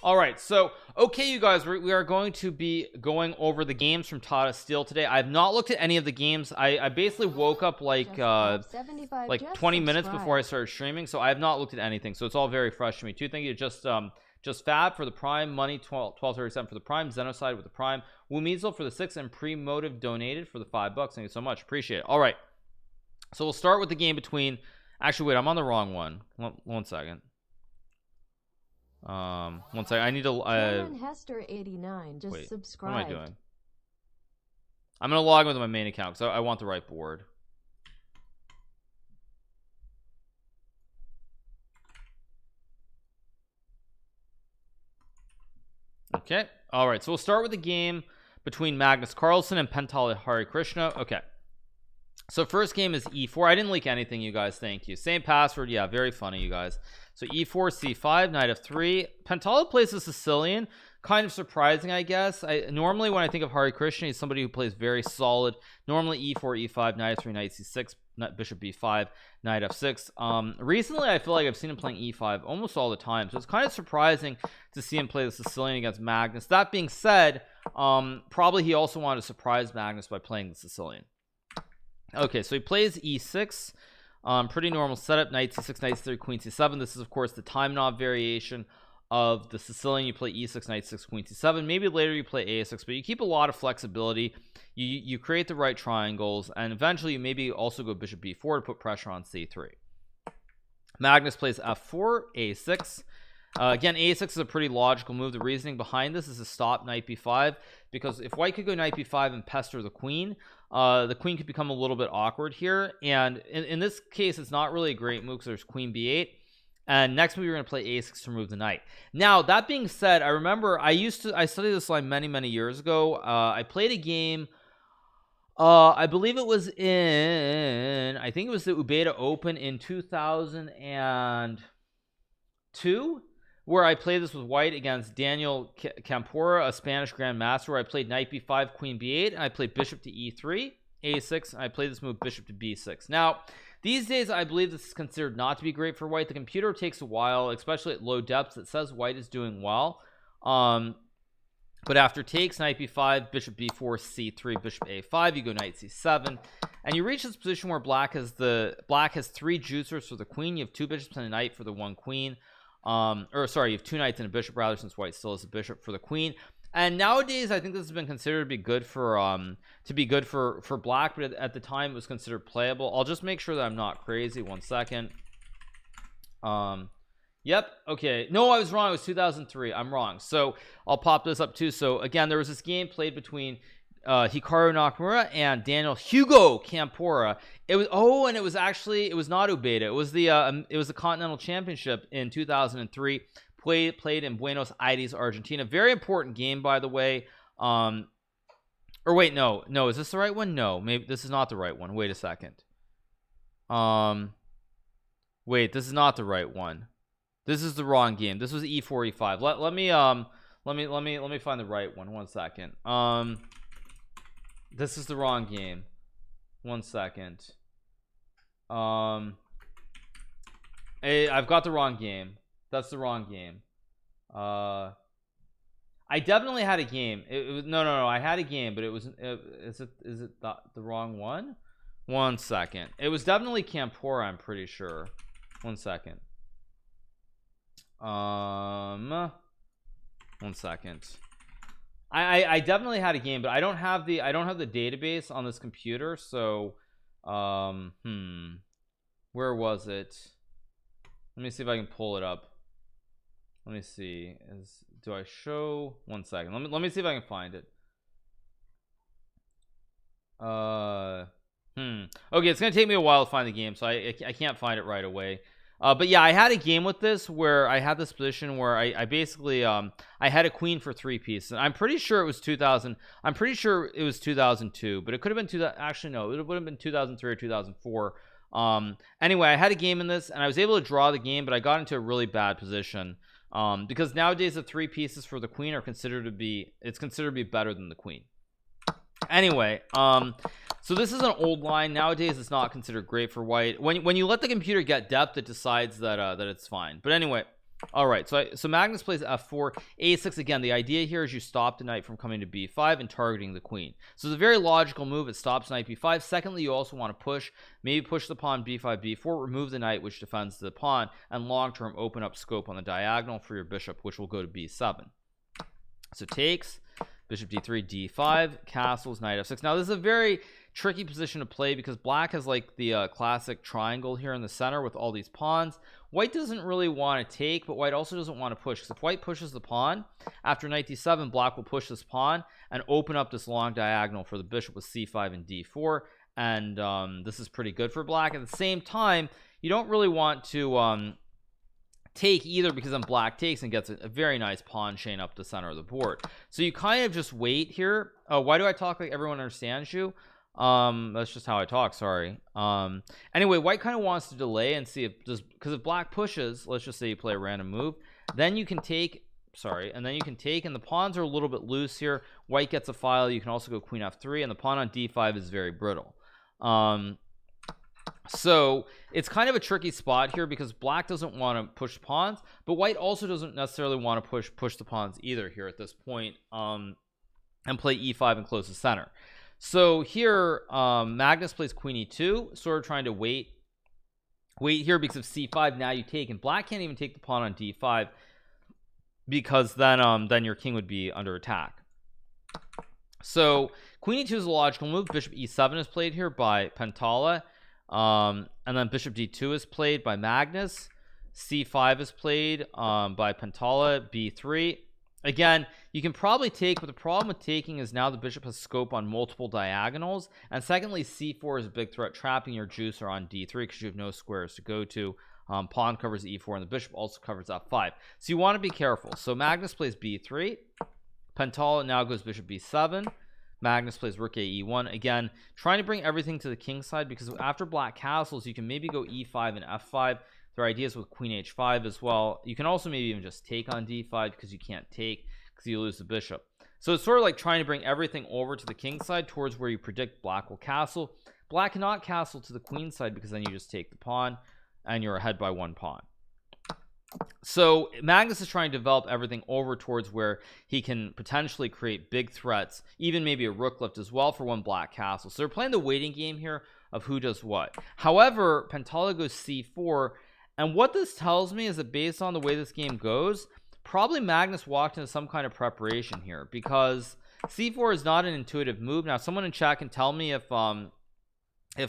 All right, so okay, you guys, we are going to be going over the games from Tata Steel today. I have not looked at any of the games. I basically woke up like 20 minutes before I started streaming, so I have not looked at anything. So it's all very fresh to me too. Thank you, just Fab for the Prime, Money 1237 for the Prime, Xenocide with the Prime, Wumizel for the 6, and Premotive donated for the $5. Thank you so much, appreciate it. All right, so we'll start with the game between. Actually, wait, I'm on the wrong one. One second. One second. I need to. Hester 89 just wait, subscribed. what am I doing? I'm gonna log in with my main account because I want the right board. Okay. All right. So we'll start with the game between Magnus Carlsen and Pentala Harikrishna. Okay. So first game is e4. I didn't leak anything, you guys. Thank you. Same password. Yeah, very funny, you guys. So e4, c5, knight f3. Pentala plays a Sicilian. Kind of surprising, I guess. Normally when I think of Harikrishna, he's somebody who plays very solid. Normally e4, e5, knight f3, knight c6, bishop b5, knight f6. Recently I feel like I've seen him playing e5 almost all the time, so it's kind of surprising to see him play the Sicilian against Magnus. That being said, probably he also wanted to surprise Magnus by playing the Sicilian. Okay, so he plays e6. Pretty normal setup. Knight c6, knight c3, queen c7. This is of course the time knob variation of the Sicilian. You play e6, knight c6, queen c7. Maybe later you play a6, but you keep a lot of flexibility. You create the right triangles, and eventually you maybe also go bishop b4 to put pressure on c3. Magnus plays f4, a6. Again, a6 is a pretty logical move. The reasoning behind this is to stop knight b5, because if white could go knight b5 and pester the queen could become a little bit awkward here, and in this case it's not really a great move because there's queen b8, and next move you're going to play a6 to remove the knight. Now that being said, I remember I studied this line many years ago. I played a game, I believe it was I think it was the Ubeda Open in 2002, where I played this with white against Daniel Campora, a Spanish grandmaster, where I played knight b5, queen b8, and I played bishop to e3, a6, and I played this move bishop to b6. Now these days I believe this is considered not to be great for white. The computer takes a while, especially at low depths. It says white is doing well, but after takes, knight b5, bishop b4, c3, bishop a5, you go knight c7, and you reach this position where black has 3 juicers for the queen. You have 2 bishops and a knight for the 1 queen. Or sorry, you have 2 knights and a bishop, rather, since white still has a bishop for the queen. And nowadays I think this has been considered to be good for black, but at the time it was considered playable. I'll just make sure that I'm not crazy. One second. Yep, okay, no, I was wrong. It was 2003. I'm wrong, so I'll pop this up too. So again, there was this game played between Hikaru Nakamura and Daniel Hugo Campora. It was and it was not Ubeda. It was the Continental Championship in 2003, played in Buenos Aires, Argentina. Very important game, by the way. Or wait, no, is this the right one? No, maybe this is not the right one. Wait a second. Wait, this is not the right one. This is the wrong game. This was e4, e5. Let me find the right one. One second. This is the wrong game. One second. I've got the wrong game. That's the wrong game. I definitely had a game. It was no. I had a game, but it was. Is it the wrong one? One second. It was definitely Campora, I'm pretty sure. One second. One second. I definitely had a game, but I don't have the database on this computer, so where was it? Let me see if I can pull it up. Let me see. Do I show? One second. Let me see if I can find it. Okay, it's gonna take me a while to find the game, so I can't find it right away. But yeah, I had a game with this where I had this position where I basically I had a queen for 3 pieces. And I'm pretty sure it was 2000. I'm pretty sure it was 2002, but it could have been actually no, it would have been 2003 or 2004. Anyway, I had a game in this and I was able to draw the game, but I got into a really bad position because nowadays the 3 pieces for the queen are considered to be better than the queen. Anyway, so this is an old line. Nowadays it's not considered great for white. When you let the computer get depth, it decides that it's fine. But anyway, All right, so Magnus plays f4, a6. Again, the idea here is you stop the knight from coming to b5 and targeting the queen. So it's a very logical move. It stops knight b5. Secondly, you also want to push, maybe push the pawn b5, b4, remove the knight, which defends the pawn, and long term open up scope on the diagonal for your bishop, which will go to b7. So takes, bishop d3, d5, castles, knight f6. Now this is a very tricky position to play because black has like the classic triangle here in the center with all these pawns. White doesn't really want to take, but white also doesn't want to push, because if white pushes the pawn after knight d7, black will push this pawn and open up this long diagonal for the bishop with c5 and d4. And this is pretty good for black. At the same time, you don't really want to take either, because then black takes and gets a very nice pawn chain up the center of the board. So you kind of just wait here. Why do I talk like everyone understands you? That's just how I talk, sorry. Anyway, white kind of wants to delay and see if does, because if black pushes, let's just say you play a random move, then you can take, and then you can take, and the pawns are a little bit loose here. White gets a file. You can also go queen f3, and the pawn on d5 is very brittle. So it's kind of a tricky spot here because black doesn't want to push pawns, but white also doesn't necessarily want to push the pawns either here at this point, and play e5 and close the center. So here Magnus plays queen e2, sort of trying to wait here, because of c5 now you take, and black can't even take the pawn on d5 because then your king would be under attack. So queen e2 is a logical move. Bishop e7 is played here by Pentala, and then bishop d2 is played by Magnus. c5 is played by Pentala. b3. Again, you can probably take, but the problem with taking is now the bishop has scope on multiple diagonals, and secondly, c4 is a big threat, trapping your juicer on d3 because you have no squares to go to. Pawn covers e4, and the bishop also covers f5, so you want to be careful. So Magnus plays b3, Pentala now goes bishop b7, Magnus plays rook a e1, again trying to bring everything to the king side, because after black castles you can maybe go e5 and f5. There are ideas with queen h5 as well. You can also maybe even just take on d5 because you can't take because you lose the bishop. So it's sort of like trying to bring everything over to the king side towards where you predict black will castle. Black cannot castle to the queen side because then you just take the pawn and you're ahead by one pawn. So Magnus is trying to develop everything over towards where he can potentially create big threats, even maybe a rook lift as well for one black castle. So they're playing the waiting game here of who does what. However, Pentala goes c4, and what this tells me is that based on the way this game goes, probably Magnus walked into some kind of preparation here, because c4 is not an intuitive move. Now someone in chat can tell me if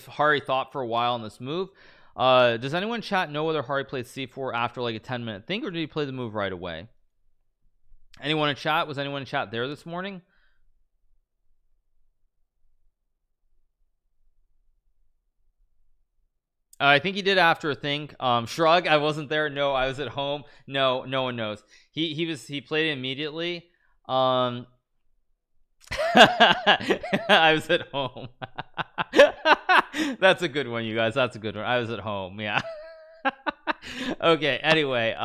Hari thought for a while on this move. Does anyone in chat know whether Hari played c4 after like a 10-minute think, or did he play the move right away? Anyone in chat? Was anyone in chat there this morning? I think he did after a think. Shrug, I wasn't there. No, I was at home. No one knows. He played it immediately. I was at home. That's a good one, you guys. That's a good one. I was at home. Yeah. Okay, anyway,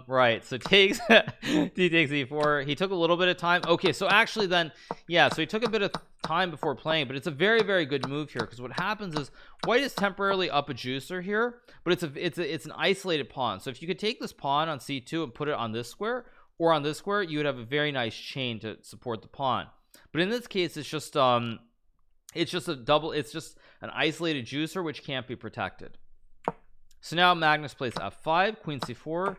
right, so takes d takes e4. He took a little bit of time. Okay, so actually then, yeah, so he took a bit of time before playing, but it's a very, very good move here, because what happens is white is temporarily up a juicer here, but it's an isolated pawn. So if you could take this pawn on c2 and put it on this square or on this square, you would have a very nice chain to support the pawn. But in this case, it's just an isolated juicer which can't be protected. So now Magnus plays f5, queen c4,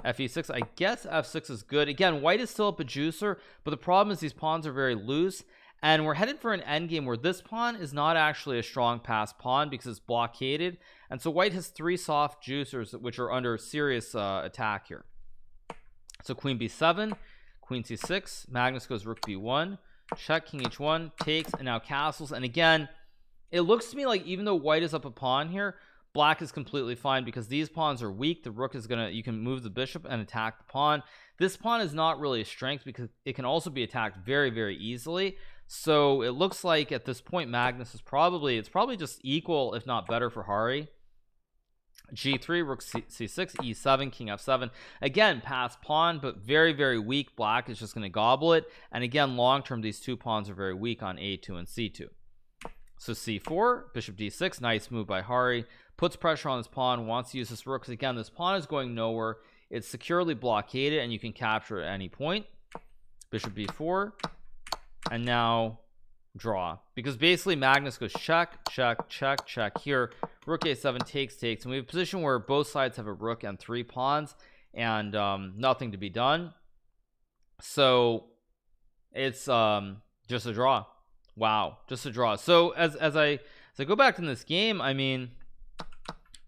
fe6. I guess f6 is good. Again, white is still up a juicer, but the problem is these pawns are very loose, and we're headed for an endgame where this pawn is not actually a strong pass pawn because it's blockaded, and so white has 3 soft juicers which are under serious attack here. So queen b7, queen c6, Magnus goes rook b1, check, king h1, takes, and now castles. And again, it looks to me like even though white is up a pawn here, black is completely fine because these pawns are weak. The rook is gonna, you can move the bishop and attack the pawn. This pawn is not really a strength because it can also be attacked very, very easily. So it looks like at this point Magnus is probably just equal, if not better, for Hari. g3, rook c6, e7, king f7. Again, pass pawn, but very, very weak. Black is just going to gobble it. And again, long term, these two pawns are very weak on a2 and c2. So c4, bishop d6, nice move by Hari. Puts pressure on this pawn, wants to use this rook, because again, this pawn is going nowhere. it's securely blockaded and you can capture at any point. Bishop b4, and now draw, because basically Magnus goes check, check, check, check here. Rook a7 takes, and we have a position where both sides have a rook and 3 pawns and nothing to be done. So it's just a draw. Wow, just a draw. So as I go back in this game, I mean,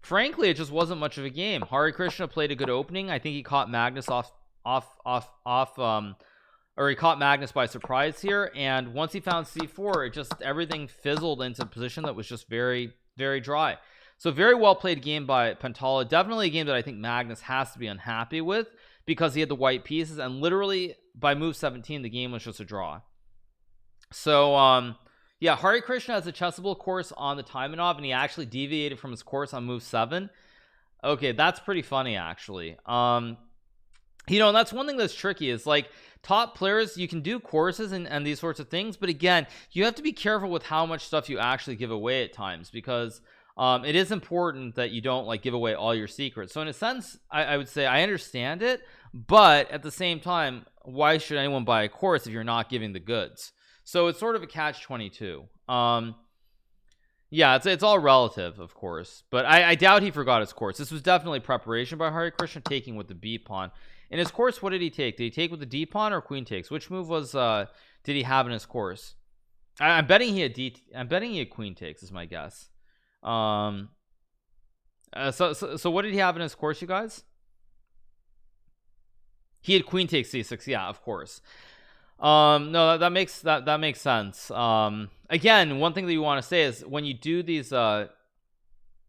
frankly, it just wasn't much of a game. Hare Krishna played a good opening. I think he caught Magnus or he caught Magnus by surprise here, and once he found c4, it just everything fizzled into a position that was just very, very dry. So very well played game by Pentala. Definitely a game that I think Magnus has to be unhappy with, because he had the white pieces, and literally by move 17 the game was just a draw. So yeah, Hare Krishna has a chessable course on the Taimanov, and he actually deviated from his course on move 7. Okay, that's pretty funny actually. You know, and that's one thing that's tricky, is like top players, you can do courses and these sorts of things, but again, you have to be careful with how much stuff you actually give away at times, because it is important that you don't like give away all your secrets. So in a sense, I would say I understand it, but at the same time, why should anyone buy a course if you're not giving the goods? So it's sort of a catch-22. Yeah, it's all relative, of course, but I doubt he forgot his course. This was definitely preparation by Hare Krishna, taking with the b pawn. In his course, what did he take? Did he take with the d pawn or queen takes? Which move was did he have in his course? I'm betting he had queen takes is my guess. So what did he have in his course, you guys? He had queen takes c6. Yeah, of course. No, that makes sense. Again, one thing that you want to say is when you do these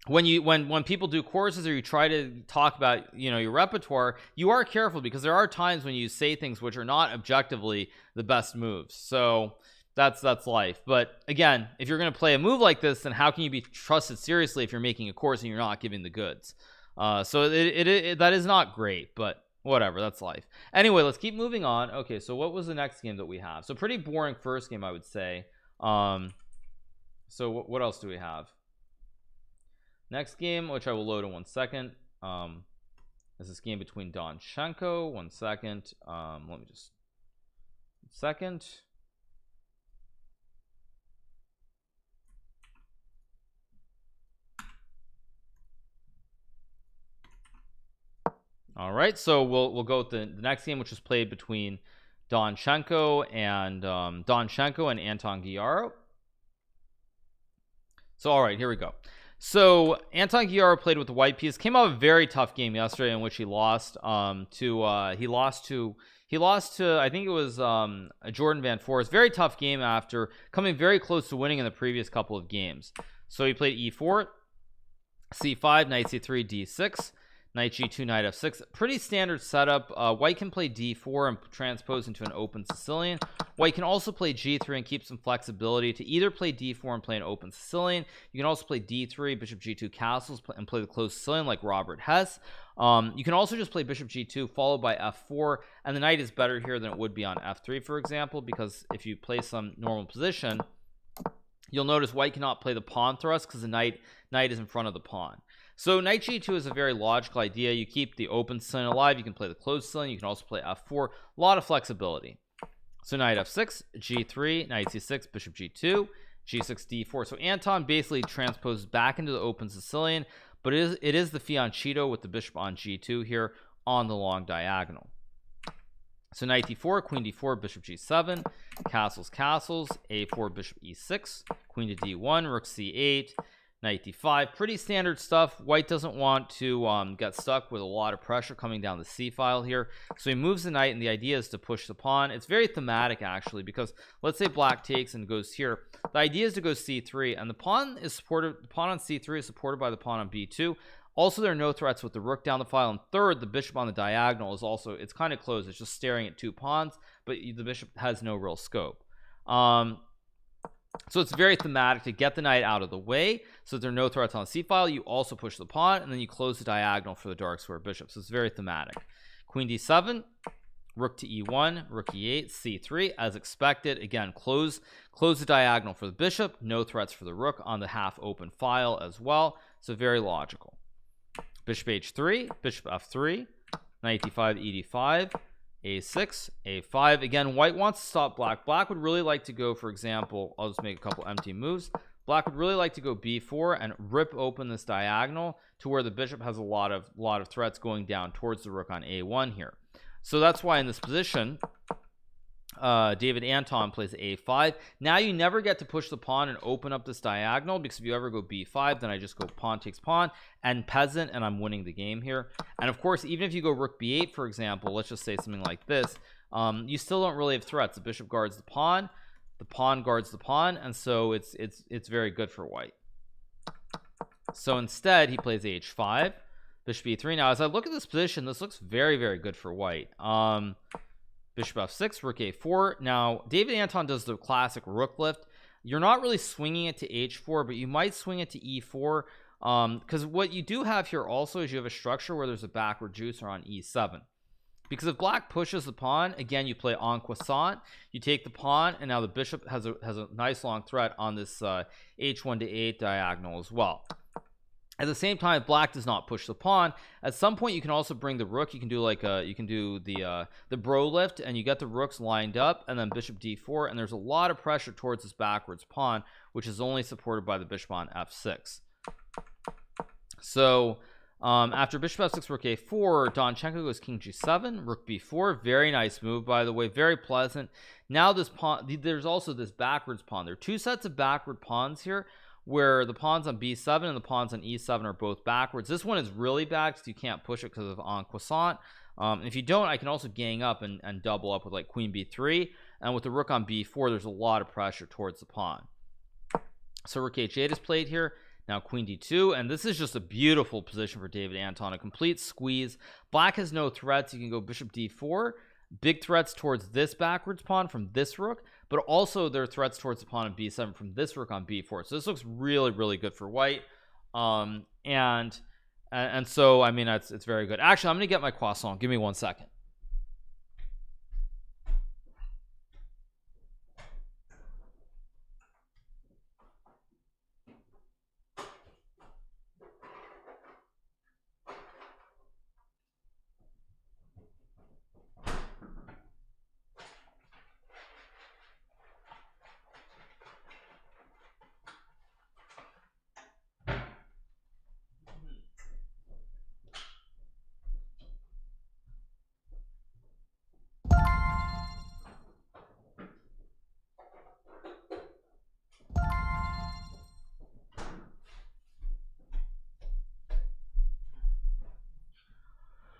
when people do courses, or you try to talk about, you know, your repertoire, you are careful, because there are times when you say things which are not objectively the best moves. So that's life. But again, if you're going to play a move like this, then how can you be trusted seriously if you're making a course and you're not giving the goods? So that is not great, but whatever, that's life. Anyway, let's keep moving on. Okay, so what was the next game that we have? So pretty boring first game, I would say. So what else do we have? Next game, which I will load in 1 second, is this game between Donchunko. 1 second. Let me just 1 second. All right, so we'll go with the next game, which was played between Donchunko and Anton Guillar. So all right, here we go. So Anton Guillar played with the white piece. Came out a very tough game yesterday in which he lost to I think it was Jordan Van Forest. Very tough game after coming very close to winning in the previous couple of games. So he played e4, c5, knight c3, d6, knight g2, knight f6. Pretty standard setup. White can play d4 and transpose into an open Sicilian. White can also play g3 and keep some flexibility to either play d4 and play an open Sicilian. You can also play d3, bishop g2 castles, and play the closed Sicilian like Robert Hess. You can also just play bishop g2 followed by f4, and the knight is better here than it would be on f3, for example, because if you play some normal position, you'll notice white cannot play the pawn thrust because the knight is in front of the pawn. So knight g2 is a very logical idea. You keep the open Sicilian alive. You can play the closed Sicilian. You can also play f4. A lot of flexibility. So knight f6, g3, knight c6, bishop g2, g6, d4. So Anton basically transposes back into the open Sicilian, but it is the fianchetto with the bishop on g2 here on the long diagonal. So knight d4, queen d4, bishop g7, castles, a4, bishop e6, queen to d1, rook c8, knight d5. Pretty standard stuff. White doesn't want to get stuck with a lot of pressure coming down the c file here, so he moves the knight, and the idea is to push the pawn. It's very thematic actually, because let's say black takes and goes here. The idea is to go c3, and the pawn is supported. The pawn on c3 is supported by the pawn on b2. Also, there are no threats with the rook down the file, and third, the bishop on the diagonal is also, it's kind of closed. It's just staring at 2 pawns, but the bishop has no real scope. So it's very thematic to get the knight out of the way so that there are no threats on the c file. You also push the pawn, and then you close the diagonal for the dark square bishop. So it's very thematic. Queen d7, rook to e1, rook e8, c3 as expected. Again, close the diagonal for the bishop. No threats for the rook on the half open file as well. So very logical. Bishop h3, bishop f3, knight d5 e5 a6 a5. Again, white wants to stop black. Black would really like to go, for example, I'll just make a couple empty moves. Black would really like to go b4 and rip open this diagonal to where the bishop has a lot of threats going down towards the rook on a1 here. So that's why in this position David Anton plays a5. Now you never get to push the pawn and open up this diagonal, because if you ever go b5, then I just go pawn takes pawn and peasant, and I'm winning the game here. And of course, even if you go rook b8, for example, let's just say something like this, you still don't really have threats. The bishop guards the pawn guards the pawn, and so it's very good for white. So instead he plays h5, bishop e3. Now as I look at this position, this looks very, very good for white. Bishop f6, rook a4. Now David Anton does the classic rook lift. You're not really swinging it to h4, but you might swing it to e4, because what you do have here also is you have a structure where there's a backward juicer on e7, because if black pushes the pawn, again you play en croissant, you take the pawn, and now the bishop has a nice long threat on this h1 to a8 diagonal as well. At the same time, if black does not push the pawn, at some point you can also bring the rook. You can do like you can do the bro lift, and you get the rooks lined up, and then bishop d4, and there's a lot of pressure towards this backwards pawn, which is only supported by the bishop on f6. So after bishop f6, rook a4, Donchunko goes king g7, rook b4. Very nice move, by the way, very pleasant. Now this pawn, there's also this backwards pawn. There are two sets of backward pawns here, where the pawns on b7 and the pawns on e7 are both backwards. This one is really bad because you can't push it because of en croissant. If you don't, I can also gang up and double up with like queen b3, and with the rook on b4, there's a lot of pressure towards the pawn. So rook h8 is played here. Now queen d2, and this is just a beautiful position for David Anton, a complete squeeze. Black has no threats. You can go bishop d4, big threats towards this backwards pawn from this rook, but also there are threats towards the pawn on b7 from this rook on b4. So this looks really, really good for white. And so I mean, it's very good. Actually, I'm gonna get my croissant. Give me 1 second.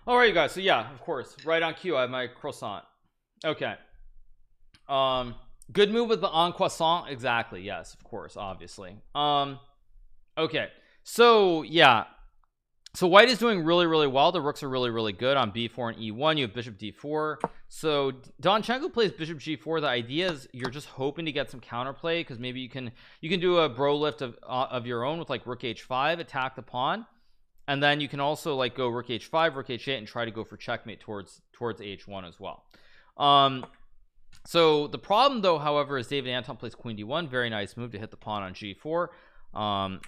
All right, you guys. So yeah, of course, right on cue, I have my croissant. Okay. Good move with the en croissant. Exactly. Yes, of course, obviously. Okay. So yeah. So white is doing really, really well. The rooks are really, really good on b4 and e1. You have bishop d4. So Donchunko plays bishop g4. The idea is you're just hoping to get some counterplay, because maybe you can do a bro lift of your own with like rook h5, attack the pawn. And then you can also like go rook h5, rook h8, and try to go for checkmate towards h1 as well. So the problem though, however, is David Anton plays queen d1. Very nice move to hit the pawn on g4.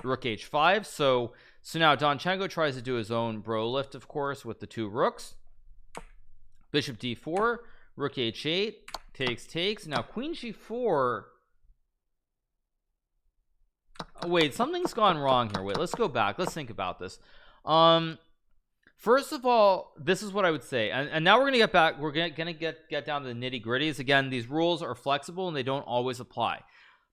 Rook h5. So now Donchunko tries to do his own bro lift, of course, with the two rooks. Bishop d4, rook h8, takes. Now queen g4. Oh, wait, something's gone wrong here. Wait, let's go back. Let's think about this. First of all, this is what I would say, and now we're gonna get back. We're gonna get down to the nitty-gritties. Again, these rules are flexible and they don't always apply,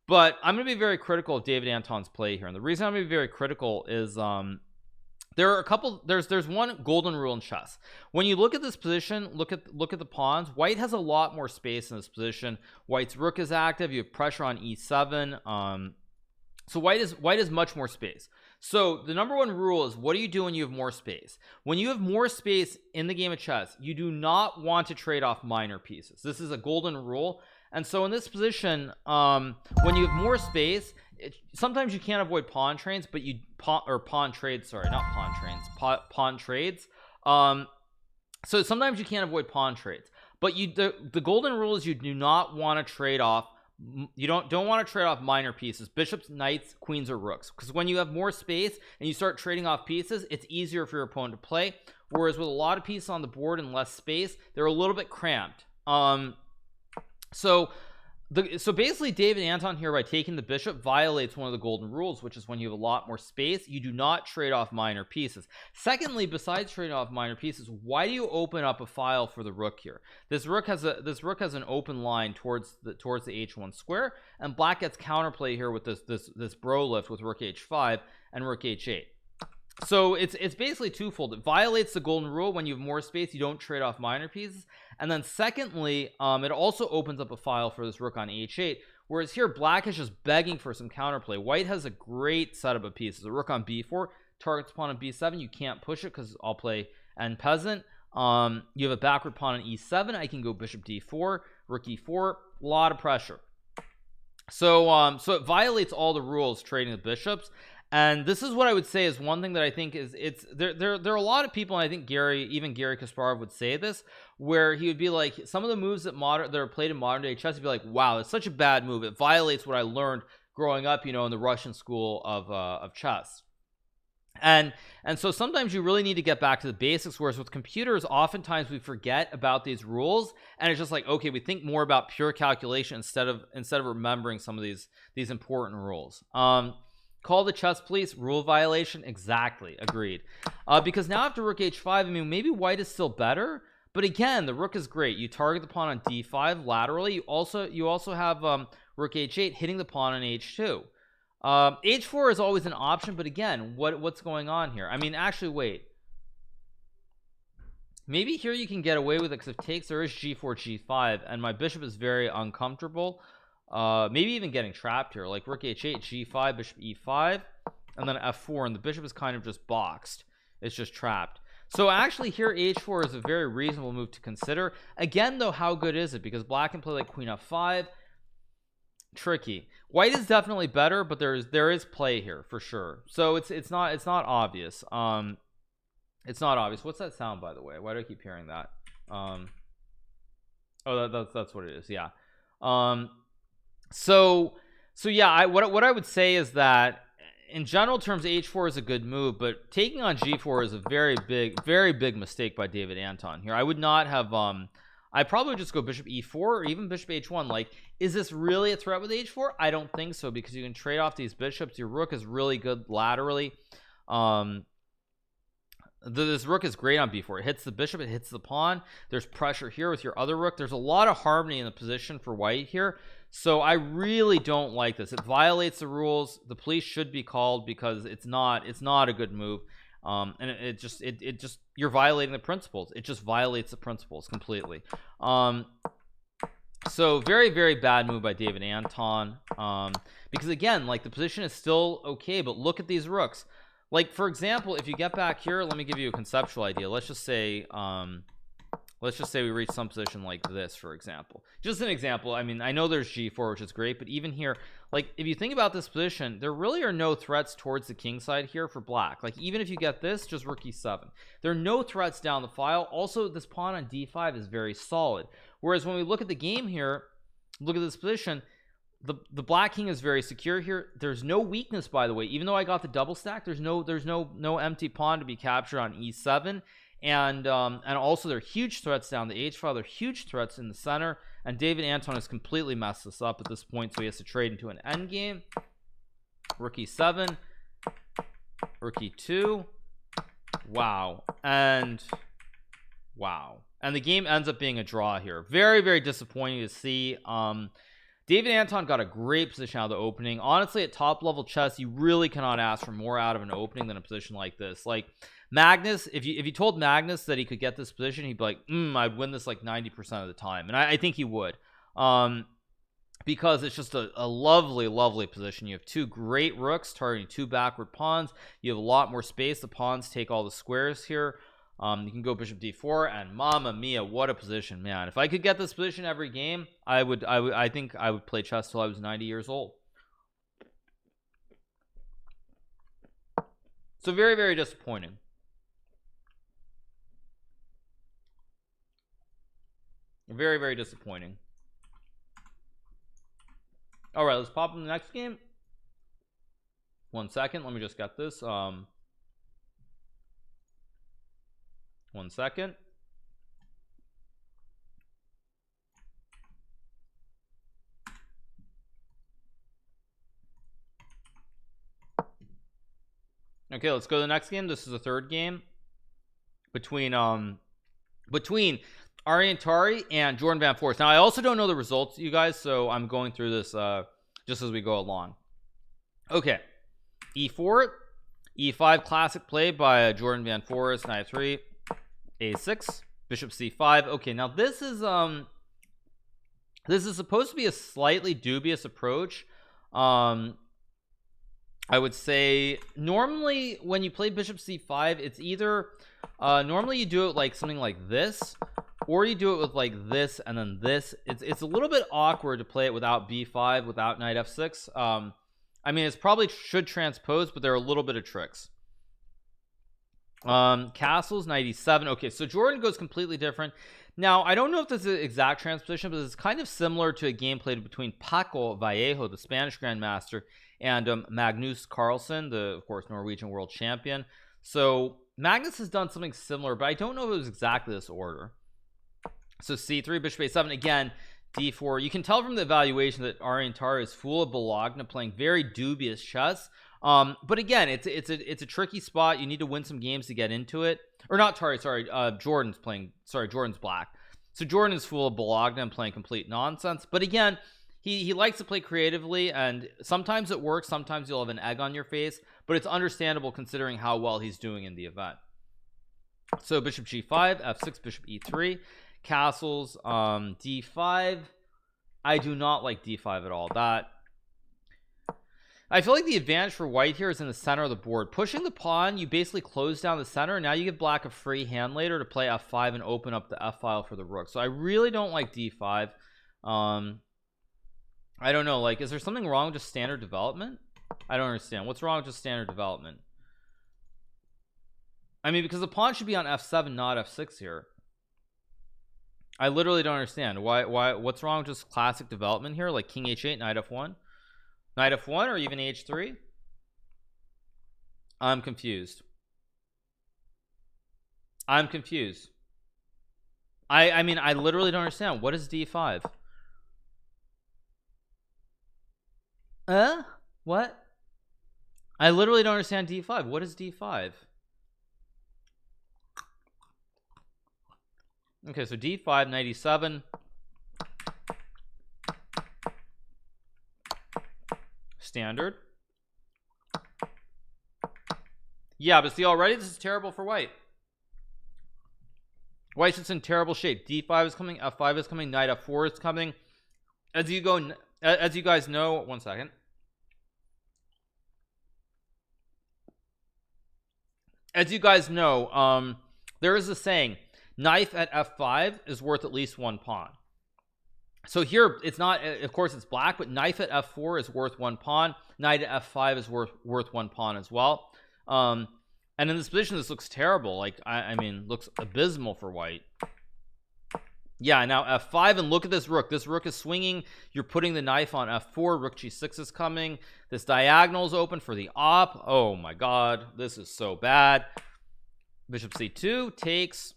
but I'm gonna be very critical of David Anton's play here. And the reason I'm gonna be very critical is there are a couple. There's one golden rule in chess. When you look at this position, look at the pawns. White has a lot more space in this position. White's rook is active. You have pressure on e7. So white is much more space. So the number one rule is, what do you do when you have more space? When you have more space in the game of chess, you do not want to trade off minor pieces. This is a golden rule. And so in this position, when you have more space, sometimes you can't avoid pawn trades, but pawn trades. So sometimes you can't avoid pawn trades, but the golden rule is you do not want to trade off you don't want to trade off minor pieces, bishops, knights, queens, or rooks, because when you have more space and you start trading off pieces, it's easier for your opponent to play. Whereas with a lot of pieces on the board and less space, they're a little bit cramped. So basically David Anton here, by taking the bishop, violates one of the golden rules, which is when you have a lot more space, you do not trade off minor pieces. Secondly, besides trading off minor pieces, why do you open up a file for the rook here? This rook has an open line towards the h1 square, and black gets counterplay here with this bro lift with rook h5 and rook h8. So it's basically twofold. It violates the golden rule. When you have more space, you don't trade off minor pieces. And then secondly, it also opens up a file for this rook on h8, whereas here black is just begging for some counterplay. White has a great setup of pieces. A rook on b4 targets pawn on b7. You can't push it because I'll play end peasant. You have a backward pawn on e7. I can go bishop d4, rook e4. A lot of pressure. So it violates all the rules trading the bishops. And this is what I would say is one thing that I think is there are a lot of people, and I think even Gary Kasparov would say this, where he would be like, some of the moves that are played in modern day chess, he'd be like, wow, it's such a bad move, it violates what I learned growing up, you know, in the Russian school of chess. And so sometimes you really need to get back to the basics, whereas with computers oftentimes we forget about these rules, and it's just like, okay, we think more about pure calculation instead of remembering some of these important rules. Call the chess police, rule violation. Exactly, agreed. Because now after rook h5, I mean, maybe white is still better, but again, the rook is great. You target the pawn on d5 laterally. You also have rook h8 hitting the pawn on h2. h4 is always an option, but again, what's going on here? I mean, actually, wait. Maybe here you can get away with it, because if takes, there is g4 g5, and my bishop is very uncomfortable. Maybe even getting trapped here, like rook h8 g5 bishop e5 and then f4, and the bishop is kind of just boxed. It's just trapped. So actually here h4 is a very reasonable move to consider. Again though, how good is it? Because black can play like queen f5. Tricky. White is definitely better, but there is play here for sure. So it's not obvious. It's not obvious. What's that sound, by the way? Why do I keep hearing that? Oh, that's what it is. Yeah. So yeah, what I would say is that in general terms, h4 is a good move, but taking on g4 is a very big mistake by David Anton here. I would not have I'd probably just go bishop e4 or even bishop h1. Like, is this really a threat with h4? I don't think so, because you can trade off these bishops. Your rook is really good laterally. This rook is great on b4. It hits the bishop, it hits the pawn. There's pressure here with your other rook. There's a lot of harmony in the position for white here. So I really don't like this. It violates the rules. The police should be called, because it's not a good move. And it just you're violating the principles. It just violates the principles completely. So very bad move by David Anton, because again, like, the position is still okay, but look at these rooks. Like, for example, if you get back here, let me give you a conceptual idea. Let's just say we reach some position like this, for example. Just an example. I mean, I know there's g4, which is great, but even here, like, if you think about this position, there really are no threats towards the king side here for black. Like, even if you get this, just rook e7, there are no threats down the file. Also, this pawn on d5 is very solid, whereas when we look at the game here, look at this position, the black king is very secure here. There's no weakness, by the way. Even though I got the double stack, there's no empty pawn to be captured on e7. And also there are huge threats down the h file. There are huge threats in the center, and David Anton has completely messed this up at this point, so he has to trade into an endgame. Rook e7, rook e2. Wow. And the game ends up being a draw here. Very disappointing to see. David Anton got a great position out of the opening. Honestly, at top level chess, you really cannot ask for more out of an opening than a position like this. Like, Magnus, if you told Magnus that he could get this position, he'd be like, I'd win this like 90% of the time. And I think he would, because it's just a lovely position. You have two great rooks targeting two backward pawns. You have a lot more space. The pawns take all the squares here. You can go bishop d4, and mamma mia, what a position, man. If I could get this position every game, I think I would play chess till I was 90 years old. So very disappointing. Very disappointing. All right, let's pop in the next game. 1 second, let me just get this. 1 second. Okay, let's go to the next game. This is the third game between Ariantari and Jordan Van Forest. Now I also don't know the results, you guys, so I'm going through this just as we go along. Okay, e4, e5, classic play by Jordan Van Forest. Knight f3, a6, bishop c5. Okay, now this is supposed to be a slightly dubious approach. I would say normally when you play bishop c5, it's either normally you do it like something like this, or you do it with like this and then this. It's a little bit awkward to play it without b5, without knight f6. I mean, it's probably should transpose, but there are a little bit of tricks. Castles, knight e7. Okay, so Jordan goes completely different. Now I don't know if this is an exact transposition, but it's kind of similar to a game played between Paco Vallejo, the Spanish Grandmaster, and Magnus Carlsen, the of course Norwegian world champion. So Magnus has done something similar, but I don't know if it was exactly this order. So c3, bishop a7, again d4. You can tell from the evaluation that Ariantari is full of Bologna, playing very dubious chess. But again, it's a tricky spot. You need to win some games to get into it. Or not, sorry, Jordan's black. So Jordan is full of Bologna and playing complete nonsense. But again, he likes to play creatively, and sometimes it works, sometimes you'll have an egg on your face, but it's understandable considering how well he's doing in the event. So bishop g5, f6, bishop e3, castles, d5. I do not like d5 at all. I feel like the advantage for white here is in the center of the board. Pushing the pawn, you basically close down the center. Now you give black a free hand later to play f5 and open up the f file for the rook. So I really don't like d5. I don't know, like, is there something wrong with just standard development? I don't understand. What's wrong with just standard development? I mean, because the pawn should be on f7, not f6 here. I literally don't understand why what's wrong with just classic development here, like king h8, knight f1, or even h3. I'm confused. I mean, I literally don't understand. What is d5? What? I literally don't understand d5. What is d5? Okay, so d5, knight e7. Standard. Yeah, but see, already this is terrible for white. White's just in terrible shape. d5 is coming, f5 is coming, knight f4 is coming. As you guys know, 1 second. As you guys know, there is a saying, knife at f5 is worth at least one pawn. So here it's not, of course it's black, but knife at f4 is worth one pawn. Knight at f5 is worth one pawn as well. And in this position, this looks terrible. Like, I mean, looks abysmal for white. Yeah, now f5, and look at this rook. This rook is swinging. You're putting the knife on f4. Rook g6 is coming. This diagonal is open for the op. Oh my god, this is so bad. Bishop c2 takes,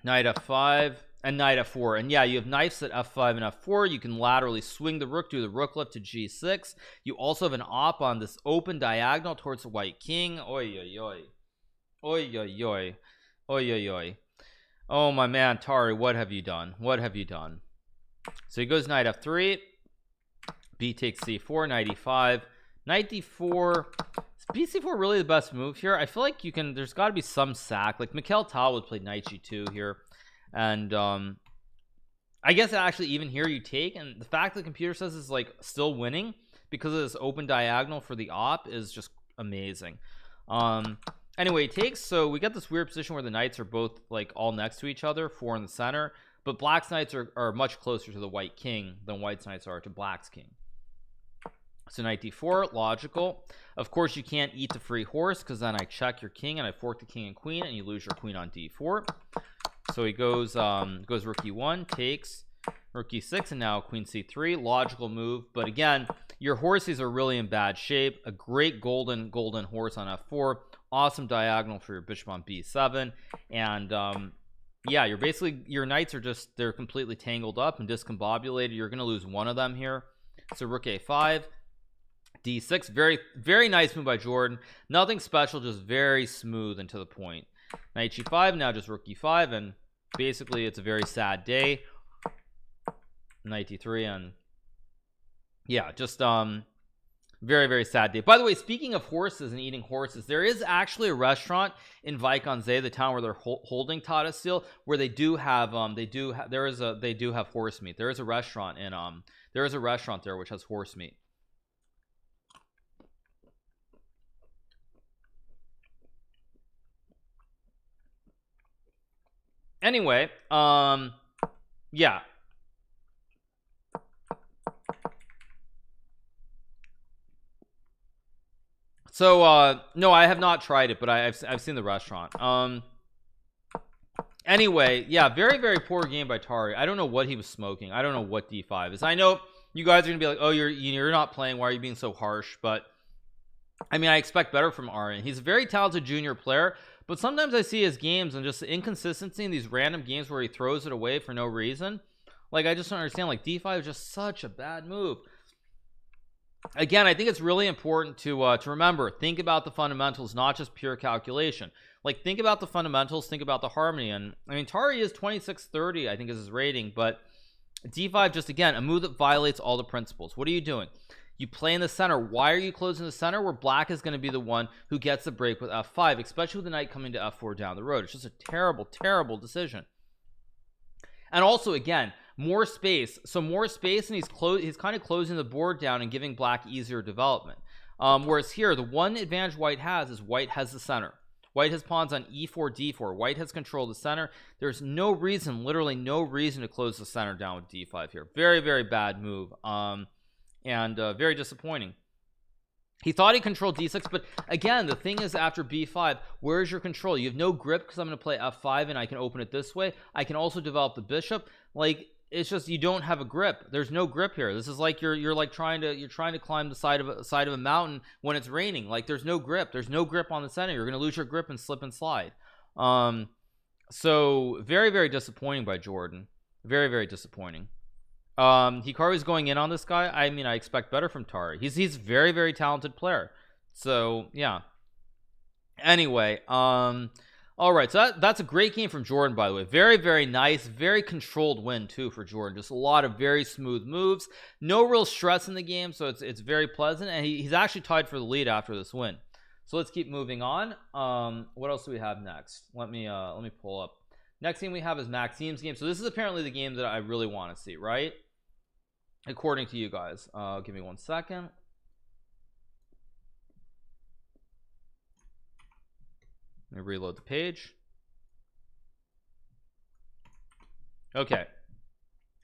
knight f5 and knight f4, and yeah, you have knights at f5 and f4. You can laterally swing the rook, do the rook lift to g6. You also have an op on this open diagonal towards the white king. Oi oi oi, oi oi oi, oi oi oi. Oh my man, Tari, what have you done? What have you done? So he goes knight f3, b takes c4, knight e5, knight d4. Is bc4 really the best move here? I feel like you can, there's got to be some sack. Like Mikhail Tal would play knight g2 here, and I guess actually even here you take, and the fact that the computer says is like still winning because of this open diagonal for the op is just amazing. Anyway, it takes, so we got this weird position where the knights are both like all next to each other, 4 in the center, but black's knights are much closer to the white king than white's knights are to black's king. So knight d4, logical. Of course you can't eat the free horse, because then I check your king and I fork the king and queen, and you lose your queen on d4. So he goes rook e1, takes, Rook e6, and now queen c3. Logical move, but again, your horses are really in bad shape. A great golden horse on f4, awesome diagonal for your bishop on b7, and yeah, you're basically, your knights are just, they're completely tangled up and discombobulated. You're gonna lose one of them here. So rook a5, d6. Very nice move by Jordan. Nothing special, just very smooth and to the point. Knight g5, now just rook e5, and basically it's a very sad day. Knight d3, and yeah, just very sad day. By the way, speaking of horses and eating horses, there is actually a restaurant in Vaikonze, the town where they're holding Tata Steel, where they do have they do have horse meat. There is a restaurant in there is a restaurant there which has horse meat. Anyway, yeah. So no, I have not tried it, but I've seen the restaurant. Anyway, yeah, very poor game by Tari. I don't know what he was smoking. I don't know what d5 is. I know you guys are gonna be like, oh, you're not playing, why are you being so harsh? But I mean, I expect better from Aryan. He's a very talented junior player, but sometimes I see his games and just the inconsistency in these random games where he throws it away for no reason. Like, I just don't understand. Like, d5 is just such a bad move. Again, I think it's really important to remember, think about the fundamentals, not just pure calculation. Like, think about the fundamentals, think about the harmony. And I mean, Tari is 2630, I think, is his rating, but d5, just again, a move that violates all the principles. What are you doing? You play in the center. Why are you closing the center where black is going to be the one who gets the break with f5, especially with the knight coming to f4 down the road? It's just a terrible decision. And also, again, more space. So more space, and he's kind of closing the board down and giving black easier development. Whereas here, the one advantage white has is white has the center. White has pawns on e4, d4. White has control of the center. There's no reason, literally no reason, to close the center down with d5 here. Very bad move, and very disappointing. He thought he controlled d6, but again, the thing is, after b5, where's your control? You have no grip because I'm going to play f5 and I can open it this way. I can also develop the bishop. Like, it's just, you don't have a grip. There's no grip here. This is like you're like trying to climb the side of a mountain when it's raining. Like, there's no grip. There's no grip on the center. You're going to lose your grip and slip and slide. So very disappointing by Jordan. Very disappointing. Hikaru is going in on this guy. I mean, I expect better from Tari. He's very talented player. So yeah. Anyway, all right, so that's a great game from Jordan, by the way. Very nice, very controlled win too for Jordan. Just a lot of very smooth moves, no real stress in the game, so it's very pleasant, and he's actually tied for the lead after this win. So let's keep moving on. What else do we have next? Let me pull up. Next game we have is Maxim's game. So this is apparently the game that I really want to see, right? According to you guys. Give me 1 second. Let me reload the page. Okay,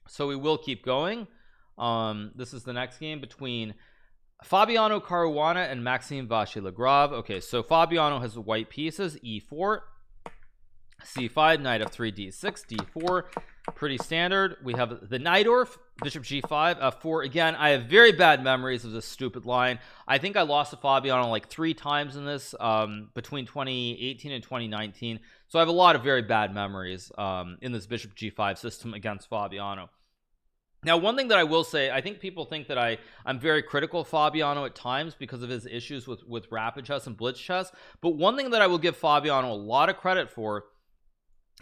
so we will keep going. This is the next game between Fabiano Caruana and Maxime Vachier-Lagrave. Okay, so Fabiano has the white pieces, e4, c5, knight f3, d6, d4, pretty standard. We have the Najdorf, bishop g5, f4. Again, I have very bad memories of this stupid line. I think I lost to Fabiano like 3 times in this, between 2018 and 2019. So I have a lot of very bad memories in this bishop g5 system against Fabiano. Now, one thing that I will say, I think people think that I'm very critical of Fabiano at times because of his issues with rapid chess and blitz chess. But one thing that I will give Fabiano a lot of credit for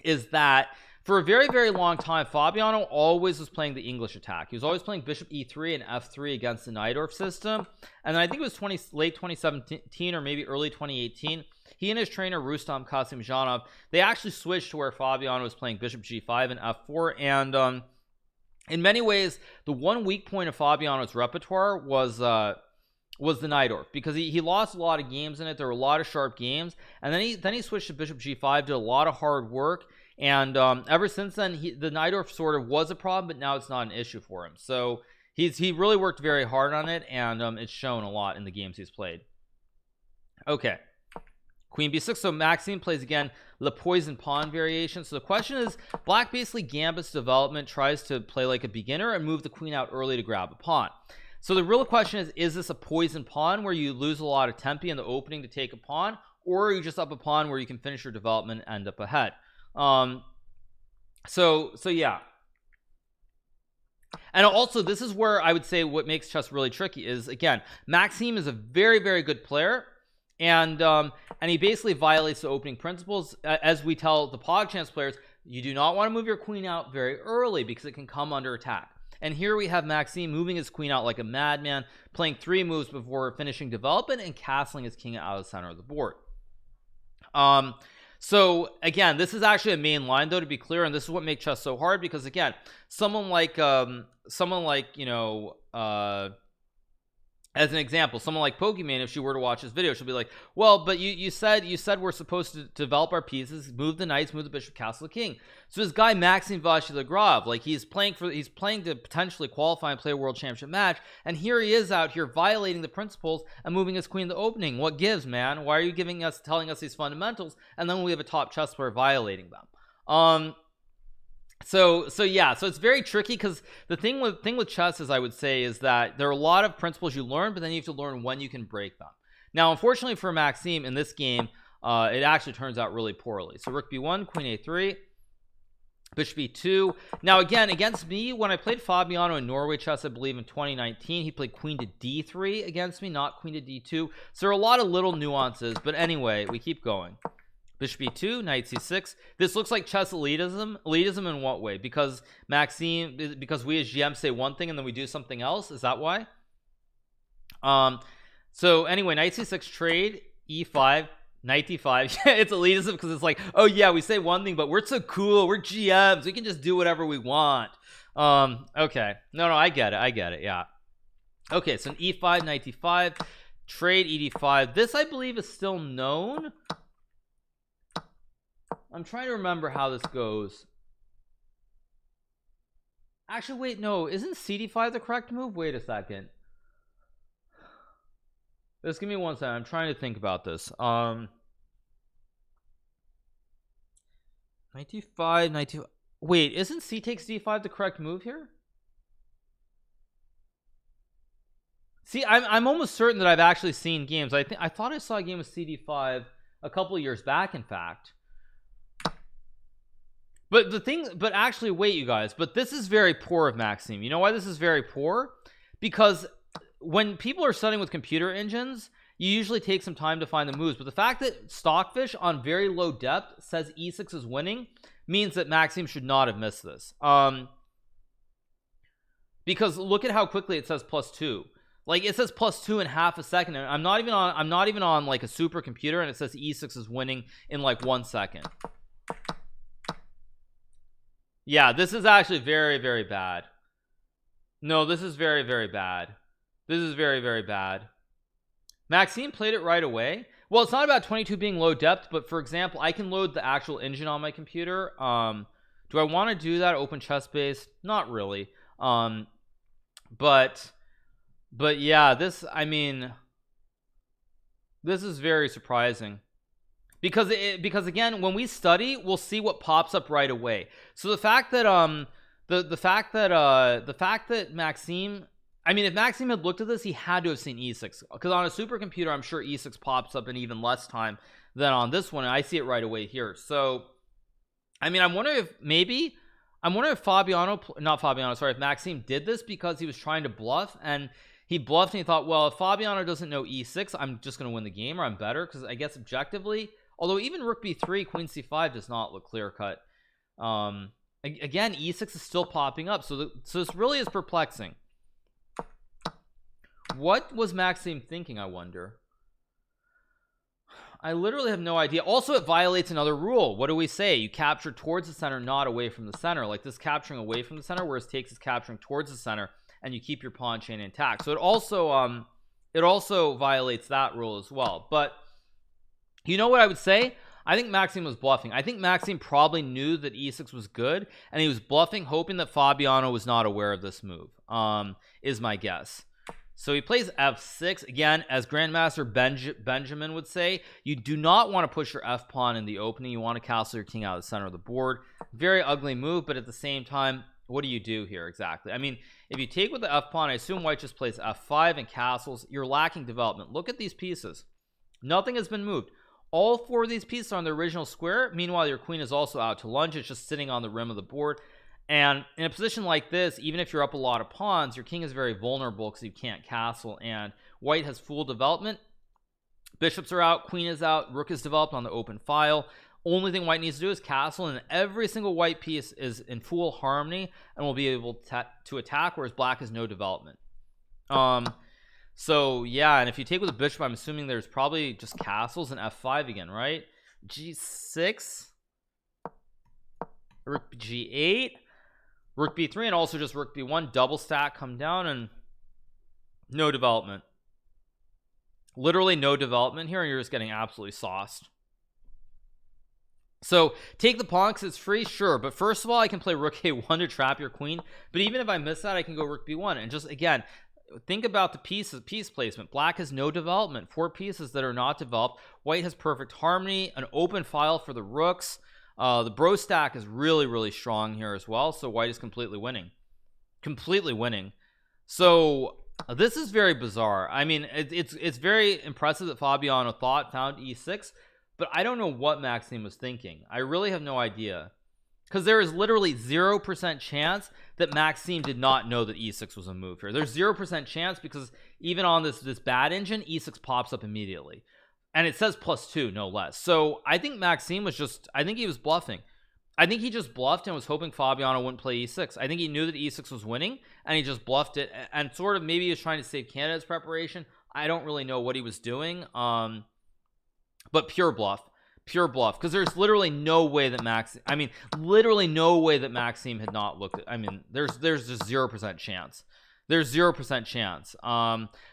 is that for a very long time, Fabiano always was playing the English attack. He was always playing bishop e3 and f3 against the Najdorf system. And I think it was late 2017 or maybe early 2018. He and his trainer Rustam Kasimjanov, they actually switched to where Fabiano was playing bishop g5 and f4. And in many ways, the one weak point of Fabiano's repertoire was the Najdorf, because he lost a lot of games in it. There were a lot of sharp games, and then he switched to bishop g5, did a lot of hard work, and ever since then the Najdorf sort of was a problem, but now it's not an issue for him. So he really worked very hard on it, and it's shown a lot in the games he's played. Okay, queen b6. So Maxime plays again the poison pawn variation. So the question is, black basically gambits development, tries to play like a beginner and move the queen out early to grab a pawn. So the real question is this a poison pawn where you lose a lot of tempi in the opening to take a pawn, or are you just up a pawn where you can finish your development and end up ahead? So yeah. And also, this is where I would say what makes chess really tricky is, again, Maxime is a very, very good player, and he basically violates the opening principles. As we tell the PogChamps players, you do not want to move your queen out very early because it can come under attack. And here we have Maxime moving his queen out like a madman, playing 3 moves before finishing development and castling his king out of the center of the board. So again, this is actually a main line though, to be clear, and this is what makes chess so hard, because again, someone like you know, as an example, someone like Pokemon, if she were to watch this video, she'll be like, well, but you said we're supposed to develop our pieces, move the knights, move the bishop, castle the king. So this guy Maxime Vachier-Lagrave, like he's playing to potentially qualify and play a world championship match, and here he is out here violating the principles and moving his queen to the opening. What gives, man? Why are you telling us these fundamentals, and then we have a top chess player violating them? So yeah, so it's very tricky, because the thing with chess is, I would say, is that there are a lot of principles you learn, but then you have to learn when you can break them. Now, unfortunately for Maxime in this game, it actually turns out really poorly. So rook b1, queen a3, bishop b2. Now again, against me, when I played Fabiano in Norway chess, I believe in 2019, he played queen to d3 against me, not queen to d2. So there are a lot of little nuances, but anyway, we keep going. Bishop b2, knight c6. This looks like chess elitism. Elitism in what way? Because Maxime, because we as GM say one thing and then we do something else. Is that why? So anyway, knight c6 trade, e5, knight d5. It's elitism because it's like, oh yeah, we say one thing, but we're so cool. We're GMs. We can just do whatever we want. Okay. No, I get it. Yeah. Okay, so an e5, knight d5, trade, ed5. This, I believe, is still known. I'm trying to remember how this goes. Actually, wait, no, isn't cd5 the correct move? Wait a second. Just give me one second. I'm trying to think about this. Knight d5, knight d5. Wait, isn't c takes d5 the correct move here? See, I'm almost certain that I've actually seen games. I thought I saw a game with cd5 a couple of years back, in fact. But actually, wait, you guys, but this is very poor of Maxime. You know why this is very poor? Because when people are studying with computer engines, you usually take some time to find the moves, but the fact that Stockfish on very low depth says e6 is winning means that Maxime should not have missed this. Because look at how quickly it says +2. Like, it says +2 in half a second, and I'm not even on like a supercomputer, and it says e6 is winning in like 1 second. Yeah, this is actually very, very bad. No, this is very, very bad. This is very, very bad. Maxime played it right away. Well, it's not about 22 being low depth, but for example, I can load the actual engine on my computer. Do I want to do that open chess base? Not really. But yeah, this, I mean, this is very surprising. Because again, when we study, we'll see what pops up right away. So the fact that the fact that Maxime, I mean, if Maxime had looked at this, he had to have seen e6, because on a supercomputer, I'm sure e6 pops up in even less time than on this one, and I see it right away here. So I mean, I'm wondering if if Maxime did this because he was trying to bluff, and he bluffed and he thought, well, if Fabiano doesn't know e6, I'm just going to win the game, or I'm better, because I guess objectively, although even rook b3, queen c5 does not look clear cut. Again, e6 is still popping up, so this really is perplexing. What was Maxime thinking, I wonder? I literally have no idea. Also, it violates another rule. What do we say? You capture towards the center, not away from the center. Like this capturing away from the center, whereas takes is capturing towards the center, and you keep your pawn chain intact. So it also violates that rule as well. But you know what I would say? I think Maxime was bluffing. I think Maxime probably knew that e6 was good, and he was bluffing, hoping that Fabiano was not aware of this move, is my guess. So he plays f6 again, as Grandmaster Benjamin would say. You do not want to push your f pawn in the opening. You want to castle your king out of the center of the board. Very ugly move, but at the same time, what do you do here exactly? I mean, if you take with the f pawn, I assume white just plays f5 and castles. You're lacking development. Look at these pieces. Nothing has been moved. All 4 of these pieces are on the original square. Meanwhile, your queen is also out to lunge. It's just sitting on the rim of the board. And in a position like this, even if you're up a lot of pawns, your king is very vulnerable because you can't castle, and white has full development. Bishops are out, queen is out, rook is developed on the open file. Only thing white needs to do is castle, and every single white piece is in full harmony and will be able to attack, whereas black has no development. So yeah, and if you take with the bishop, I'm assuming there's probably just castles and f5 again, right? g6, rook g8, rook b3, and also just rook b1, double stack, come down, and no development. Literally no development here, and you're just getting absolutely sauced. So take the pawn because it's free, sure, but first of all, I can play rook a1 to trap your queen. But even if I miss that, I can go rook b1, and just again, think about the piece placement. Black has no development, 4 pieces that are not developed. White has perfect harmony, an open file for the rooks. The bro stack is really strong here as well, so white is completely winning. So this is very bizarre. I mean, it's very impressive that Fabiano found e6, but I don't know what Maxime was thinking. I really have no idea, because there is literally 0% chance that Maxime did not know that e6 was a move here. There's 0% chance because even on this bad engine, e6 pops up immediately, and it says +2, no less. So I think Maxime was just, I think he was bluffing. I think he just bluffed and was hoping Fabiano wouldn't play e6. I think he knew that e6 was winning, and he just bluffed it, and sort of maybe he was trying to save Canada's preparation. I don't really know what he was doing, but pure bluff, because there's literally no way that Maxime had not looked at, I mean, there's just 0% chance. There's 0% chance.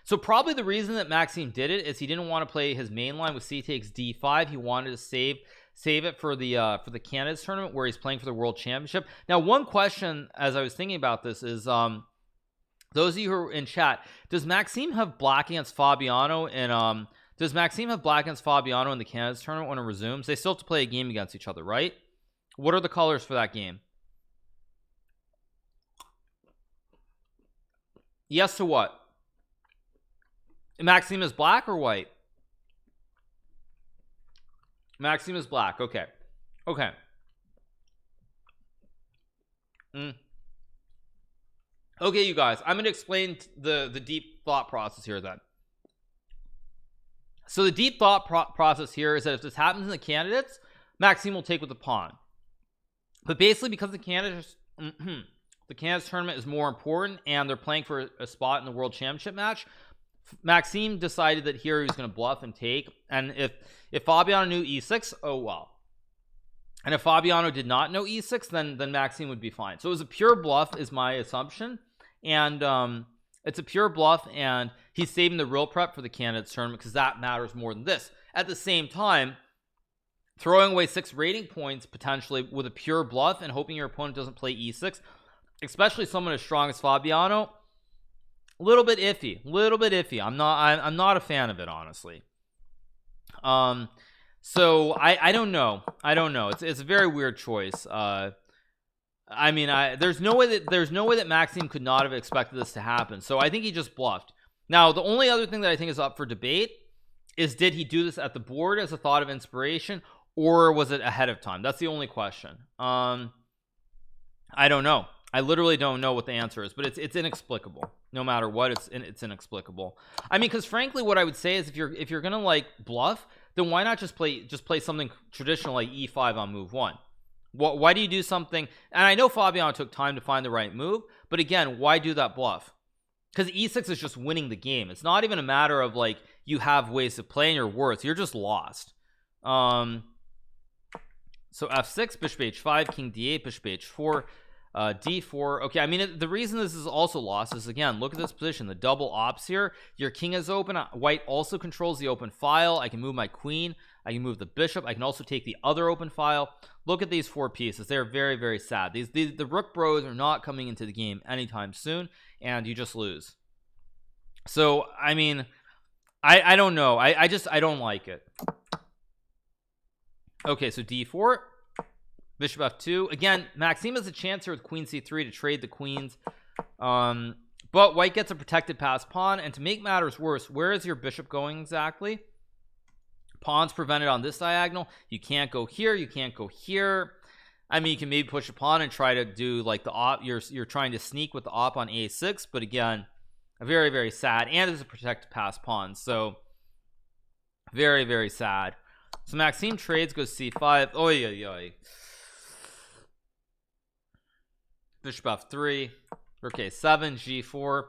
So probably the reason that Maxime did it is he didn't want to play his main line with c takes d5. He wanted to save it for the Canada's tournament where he's playing for the world championship. Now, one question as I was thinking about this is, those of you who are in chat, does Maxime have black against Fabiano in the Canada's tournament when it resumes? They still have to play a game against each other, right? What are the colors for that game? Yes to what? Maxime is black or white? Maxime is black. Okay. Okay, you guys, I'm going to explain the deep thought process here then. So the deep thought process here is that if this happens in the candidates, Maxime will take with the pawn. But basically, because the Canada's tournament is more important and they're playing for a spot in the world championship match, Maxime decided that here he was going to bluff and take. And if Fabiano knew e6, oh well. And if Fabiano did not know e6, then Maxime would be fine. So it was a pure bluff is my assumption, and it's a pure bluff, and he's saving the real prep for the Canada's tournament because that matters more than this. At the same time, throwing away 6 rating points potentially with a pure bluff and hoping your opponent doesn't play e6, especially someone as strong as Fabiano, a little bit iffy. I'm not a fan of it, honestly. So I don't know. It's a very weird choice. I mean, there's no way that Maxime could not have expected this to happen. So I think he just bluffed. Now, the only other thing that I think is up for debate is, did he do this at the board as a thought of inspiration, or was it ahead of time? That's the only question. I don't know. I literally don't know what the answer is, but it's inexplicable. No matter what, it's inexplicable. I mean, because frankly, what I would say is, if you're gonna like bluff, then why not just play something traditional like e5 on move 1? Why do you do something? And I know Fabiano took time to find the right move, but again, why do that bluff? Because e6 is just winning the game. It's not even a matter of like you have ways of playing your worth. You're just lost. So f6, bishop h5, king d8, bishop h4, d4. Okay, I mean, the reason this is also lost is, again, look at this position, the double ops here. Your king is open. White also controls the open file. I can move my queen, I can move the bishop, I can also take the other open file. Look at these 4 pieces. They're very sad. The rook bros are not coming into the game anytime soon, and you just lose. So I mean, I don't know. I don't like it. Okay, so d4, bishop f2. Again, Maxime has a chance here with queen c3 to trade the queens. But white gets a protected passed pawn, and to make matters worse, where is your bishop going exactly? Pawn's prevented on this diagonal. You can't go here, you can't go here. I mean, you can maybe push a pawn and try to do like the op. You're trying to sneak with the op on a6, but again, very, very sad. And it's a protected passed pawn, so very, very sad. So Maxime trades, goes c5. Oh yeah. Bishop f3. Rook a7, g4.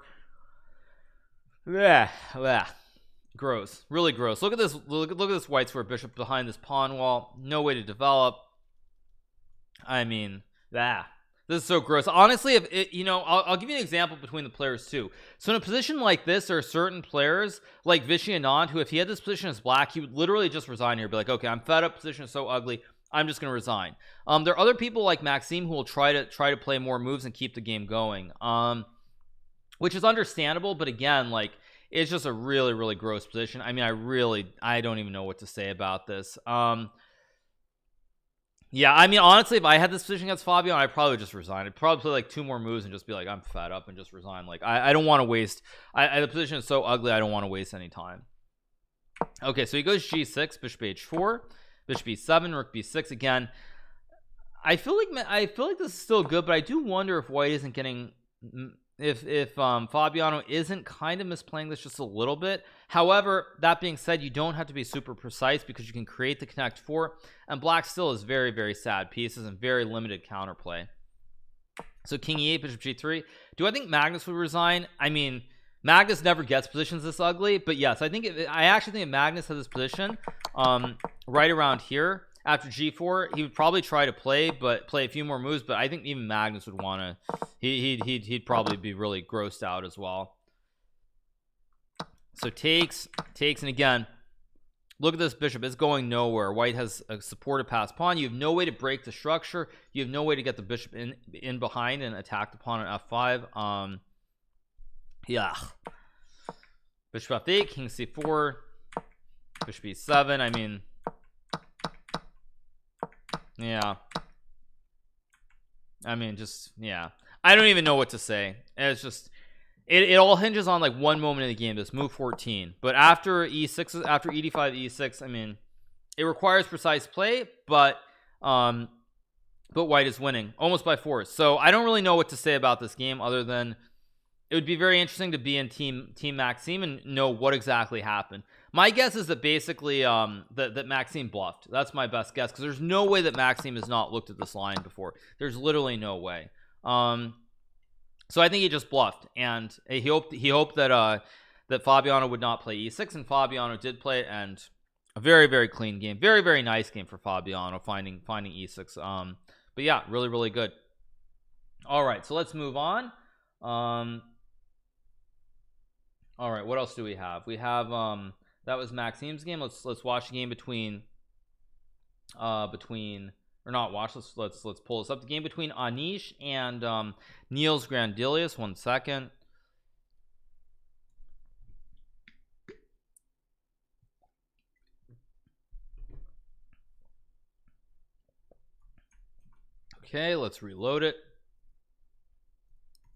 Yeah. Gross, really gross. Look at this. Look at this white square bishop behind this pawn wall. No way to develop. I mean, this is so gross. Honestly, if it, you know, I'll give you an example between the players too. So in a position like this, there are certain players like Vishy Anand who, if he had this position as black, he would literally just resign here, be like, okay, I'm fed up. Position is so ugly, I'm just gonna resign. There are other people like Maxime who will try to play more moves and keep the game going, which is understandable. But again, like, it's just a really, really gross position. I mean, I don't even know what to say about this. Yeah, I mean, honestly, if I had this position against Fabiano, I'd probably just resign. I'd probably play like 2 more moves and just be like, I'm fed up, and just resign. Like, I don't want to waste. The position is so ugly, I don't want to waste any time. Okay, so he goes g6, bishop h4, bishop e7, rook b6. Again, I feel like this is still good, but I do wonder if white isn't getting, if Fabiano isn't kind of misplaying this just a little bit. However, that being said, you don't have to be super precise because you can create the connect 4, and black still is very, very sad pieces and very limited counterplay. So king e8, bishop g3. Do I think Magnus would resign? I mean, Magnus never gets positions this ugly, but yes, I actually think if Magnus had this position right around here after g4, he would probably try to play a few more moves. But I think even Magnus would want to, he'd probably be really grossed out as well. So takes, and again, look at this bishop. It's going nowhere. White has a supported passed pawn. You have no way to break the structure. You have no way to get the bishop in behind and attack the pawn on f5. Yeah, bishop f8, king c4, bishop e7. I mean, yeah, I mean, just, yeah, I don't even know what to say. It's just, it all hinges on like one moment in the game, this move 14. But after e6, after e5 e6, I mean, it requires precise play, but white is winning almost by force. So I don't really know what to say about this game other than it would be very interesting to be in team Maxime and know what exactly happened. My guess is that basically that Maxime bluffed. That's my best guess, because there's no way that Maxime has not looked at this line before. There's literally no way. So I think he just bluffed, and he hoped that that Fabiano would not play e6, and Fabiano did play it, and a very, very clean game, very, very nice game for Fabiano, finding e6. But yeah, really, really good. All right, so let's move on. All right, what else do we have? We have that was Maxime's game. Let's watch the game between or not watch. Let's pull this up. The game between Anish and Niels Grandilius. 1 second. Okay, let's reload it.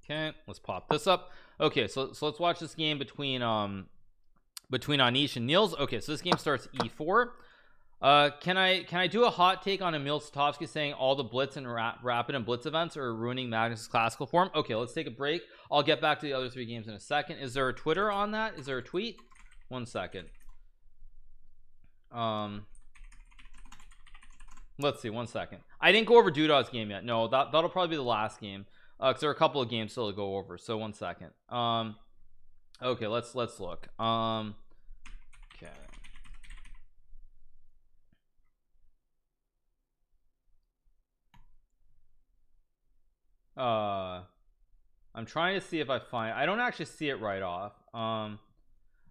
Okay, let's pop this up. Okay, so let's watch this game between Anish and Niels. Okay, so this game starts e4. Can I do a hot take on Emil Satovsky saying all the blitz and rapid and blitz events are ruining Magnus's classical form? Okay, let's take a break. I'll get back to the other 3 games in a second. Is there a Twitter on that? Is there a tweet? 1 second. Let's see. 1 second. I didn't go over Dudah's game yet. No, that'll probably be the last game. Because there are a couple of games still to go over. So 1 second. Okay, let's look. Okay. I'm trying to see if I don't actually see it right off.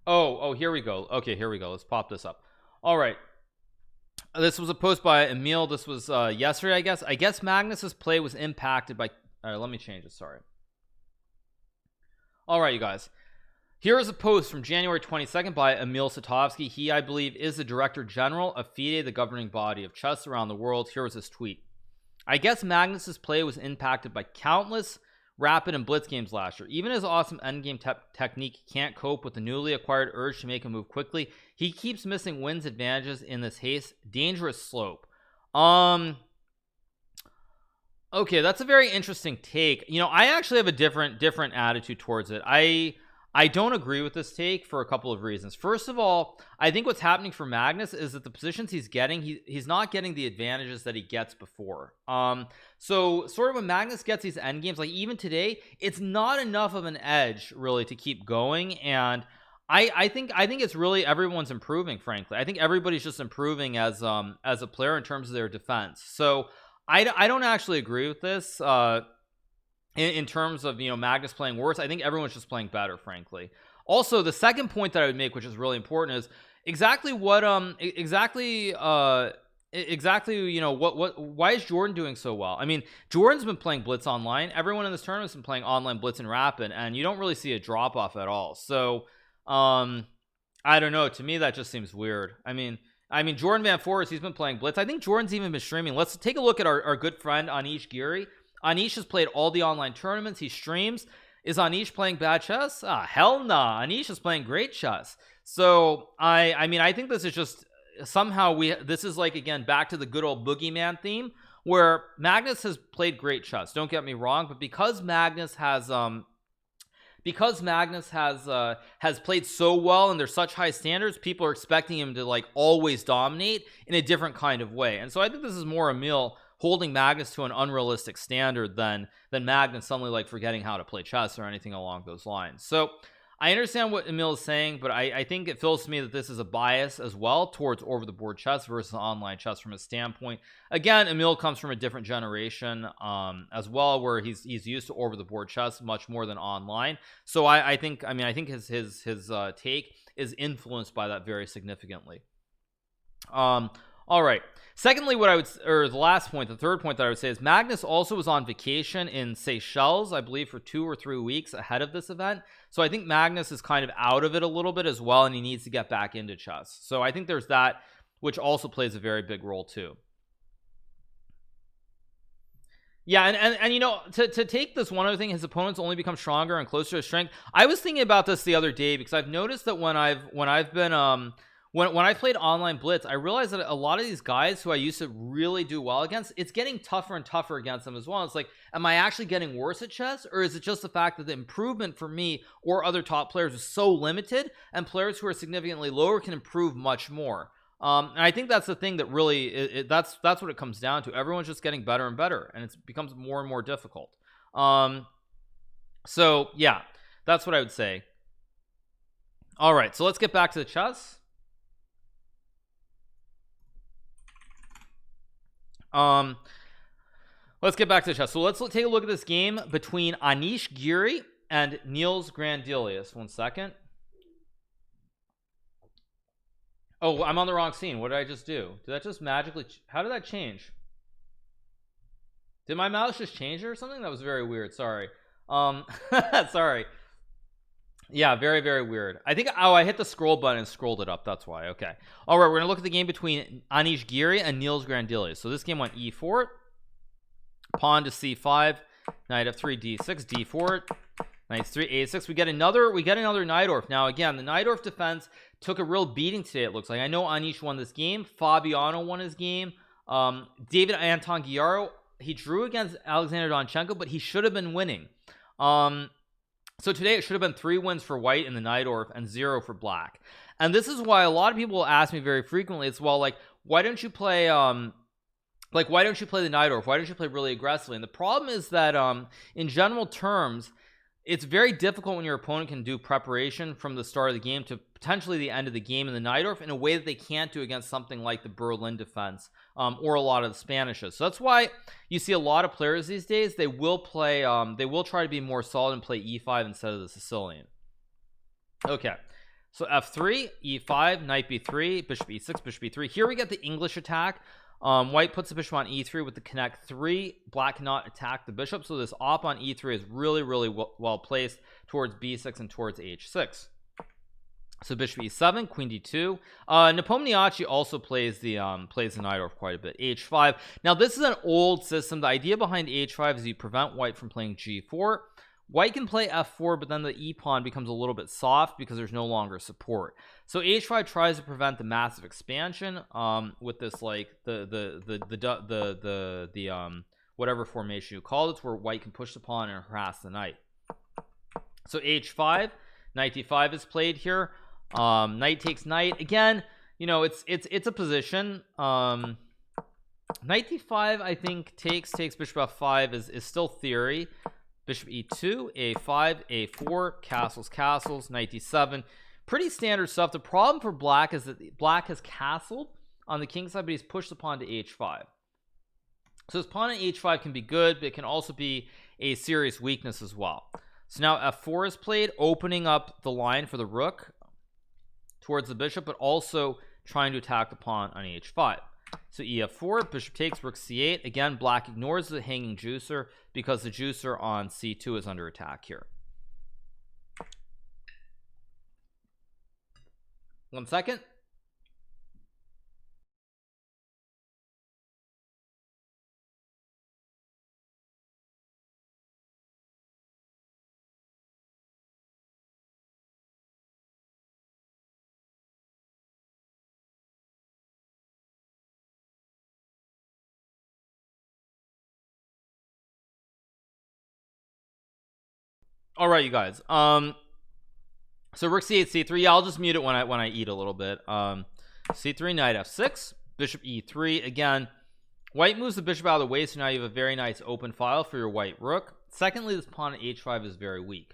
Oh, here we go. Okay, here we go. Let's pop this up. All right. This was a post by Emil. This was yesterday, I guess Magnus's play was impacted by. All right, let me change it. Sorry. All right, you guys. Here is a post from January 22nd by Emil Satovsky. He, I believe, is the Director General of FIDE, the governing body of chess around the world. Here was his tweet. I guess Magnus's play was impacted by countless rapid and blitz games last year. Even his awesome endgame technique can't cope with the newly acquired urge to make him move quickly. He keeps missing wins advantages in this haste. Dangerous slope. Okay, that's a very interesting take. You know, I actually have a different attitude towards it. I don't agree with this take for a couple of reasons. First of all, I think what's happening for Magnus is that the positions he's getting, he's not getting the advantages that he gets before. So sort of when Magnus gets these end games, like even today, it's not enough of an edge really to keep going. And I think it's really everyone's improving. Frankly, I think everybody's just improving as a player in terms of their defense. So I don't actually agree with this. In terms of, you know, Magnus playing worse, I think everyone's just playing better, frankly. Also, the second point that I would make, which is really important, is exactly what you know, why is Jordan doing so well? I mean, Jordan's been playing blitz online. Everyone in this tournament's been playing online blitz and rapid, and you don't really see a drop off at all. So I don't know, to me that just seems weird. I mean Jordan Van Forest, he's been playing blitz. I think Jordan's even been streaming. Let's take a look at our good friend Anish Giri. Anish has played all the online tournaments. He streams. Is Anish playing bad chess? Hell nah. Anish is playing great chess. So I mean, I think this is just somehow this is like, again, back to the good old boogeyman theme, where Magnus has played great chess. Don't get me wrong, but because Magnus has played so well and there's such high standards, people are expecting him to like always dominate in a different kind of way. And so I think this is more Emil holding Magnus to an unrealistic standard than Magnus suddenly like forgetting how to play chess or anything along those lines. So I understand what Emil is saying, but I think it feels to me that this is a bias as well towards over the board chess versus online chess from his standpoint. Again, Emil comes from a different generation as well, where he's used to over the board chess much more than online. So I think his take is influenced by that very significantly. All right. Secondly, the last point, the third point that I would say is Magnus also was on vacation in Seychelles, I believe, for 2 or 3 weeks ahead of this event. So I think Magnus is kind of out of it a little bit as well, and he needs to get back into chess. So I think there's that, which also plays a very big role too. Yeah, and you know, to take this one other thing, his opponents only become stronger and closer to strength. I was thinking about this the other day because I've noticed that when I played online blitz, I realized that a lot of these guys who I used to really do well against, it's getting tougher and tougher against them as well. It's like, am I actually getting worse at chess, or is it just the fact that the improvement for me or other top players is so limited, and players who are significantly lower can improve much more? And I think that's the thing that really that's what it comes down to. Everyone's just getting better and better, and it becomes more and more difficult. So yeah, that's what I would say. All right, so let's get back to the chess. Let's get back to the chess. So let's take a look at this game between Anish Giri and Niels Grandelius. 1 second. Oh, I'm on the wrong scene. What did I just do? Did that just magically how did that change? Did my mouse just change or something? That was very weird. Sorry. Sorry. Yeah, very, very weird. I think I hit the scroll button and scrolled it up. That's why. Okay. All right, we're gonna look at the game between Anish Giri and Niels Grandelius. So this game went e4, pawn to c5, knight f3, d6, d4, knight 3, a6. We get another Najdorf. Now again, the Najdorf defense took a real beating today, it looks like. I know Anish won this game. Fabiano won his game. David Anton Guillar, he drew against Alexander Donchunko, but he should have been winning. So today it should have been 3 wins for white in the Najdorf and 0 for black. And this is why a lot of people ask me very frequently, it's, well, like, why don't you play the Najdorf? Why don't you play really aggressively? And the problem is that in general terms, it's very difficult when your opponent can do preparation from the start of the game to potentially the end of the game in the Najdorf in a way that they can't do against something like the Berlin defense or a lot of the Spanishes. So that's why you see a lot of players these days, they will try to be more solid and play e5 instead of the Sicilian. Okay, so f3, e5, knight b3, bishop e6, bishop b3. Here we get the English attack. White puts the bishop on e3 with the connect 3. Black cannot attack the bishop, so this op on e3 is really, really well placed towards b6 and towards h6. So bishop e7, queen d2. Nepomniachtchi also plays the Najdorf quite a bit. h5. Now this is an old system. The idea behind h5 is you prevent white from playing g4. White can play f4, but then the e pawn becomes a little bit soft because there's no longer support. So h5 tries to prevent the massive expansion with this, like the whatever formation you call it, where white can push the pawn and harass the knight. So h5, knight d5 is played here. Knight takes knight again. You know, it's a position. Knight d5 I think takes bishop f5 is still theory. Bishop e2, a5, a4, castles, knight d7. Pretty standard stuff. The problem for black is that black has castled on the king side, but he's pushed the pawn to h5. So his pawn at h5 can be good, but it can also be a serious weakness as well. So now f4 is played, opening up the line for the rook towards the bishop, but also trying to attack the pawn on h5. So ef4, bishop takes, rook c8. Again, black ignores the hanging juicer because the juicer on c2 is under attack here. 1 second. All right, you guys. So rook c8, c3. Yeah, I'll just mute it when I eat a little bit. C3, knight f6, bishop e3. Again, white moves the bishop out of the way, so now you have a very nice open file for your white rook. Secondly, this pawn at h5 is very weak.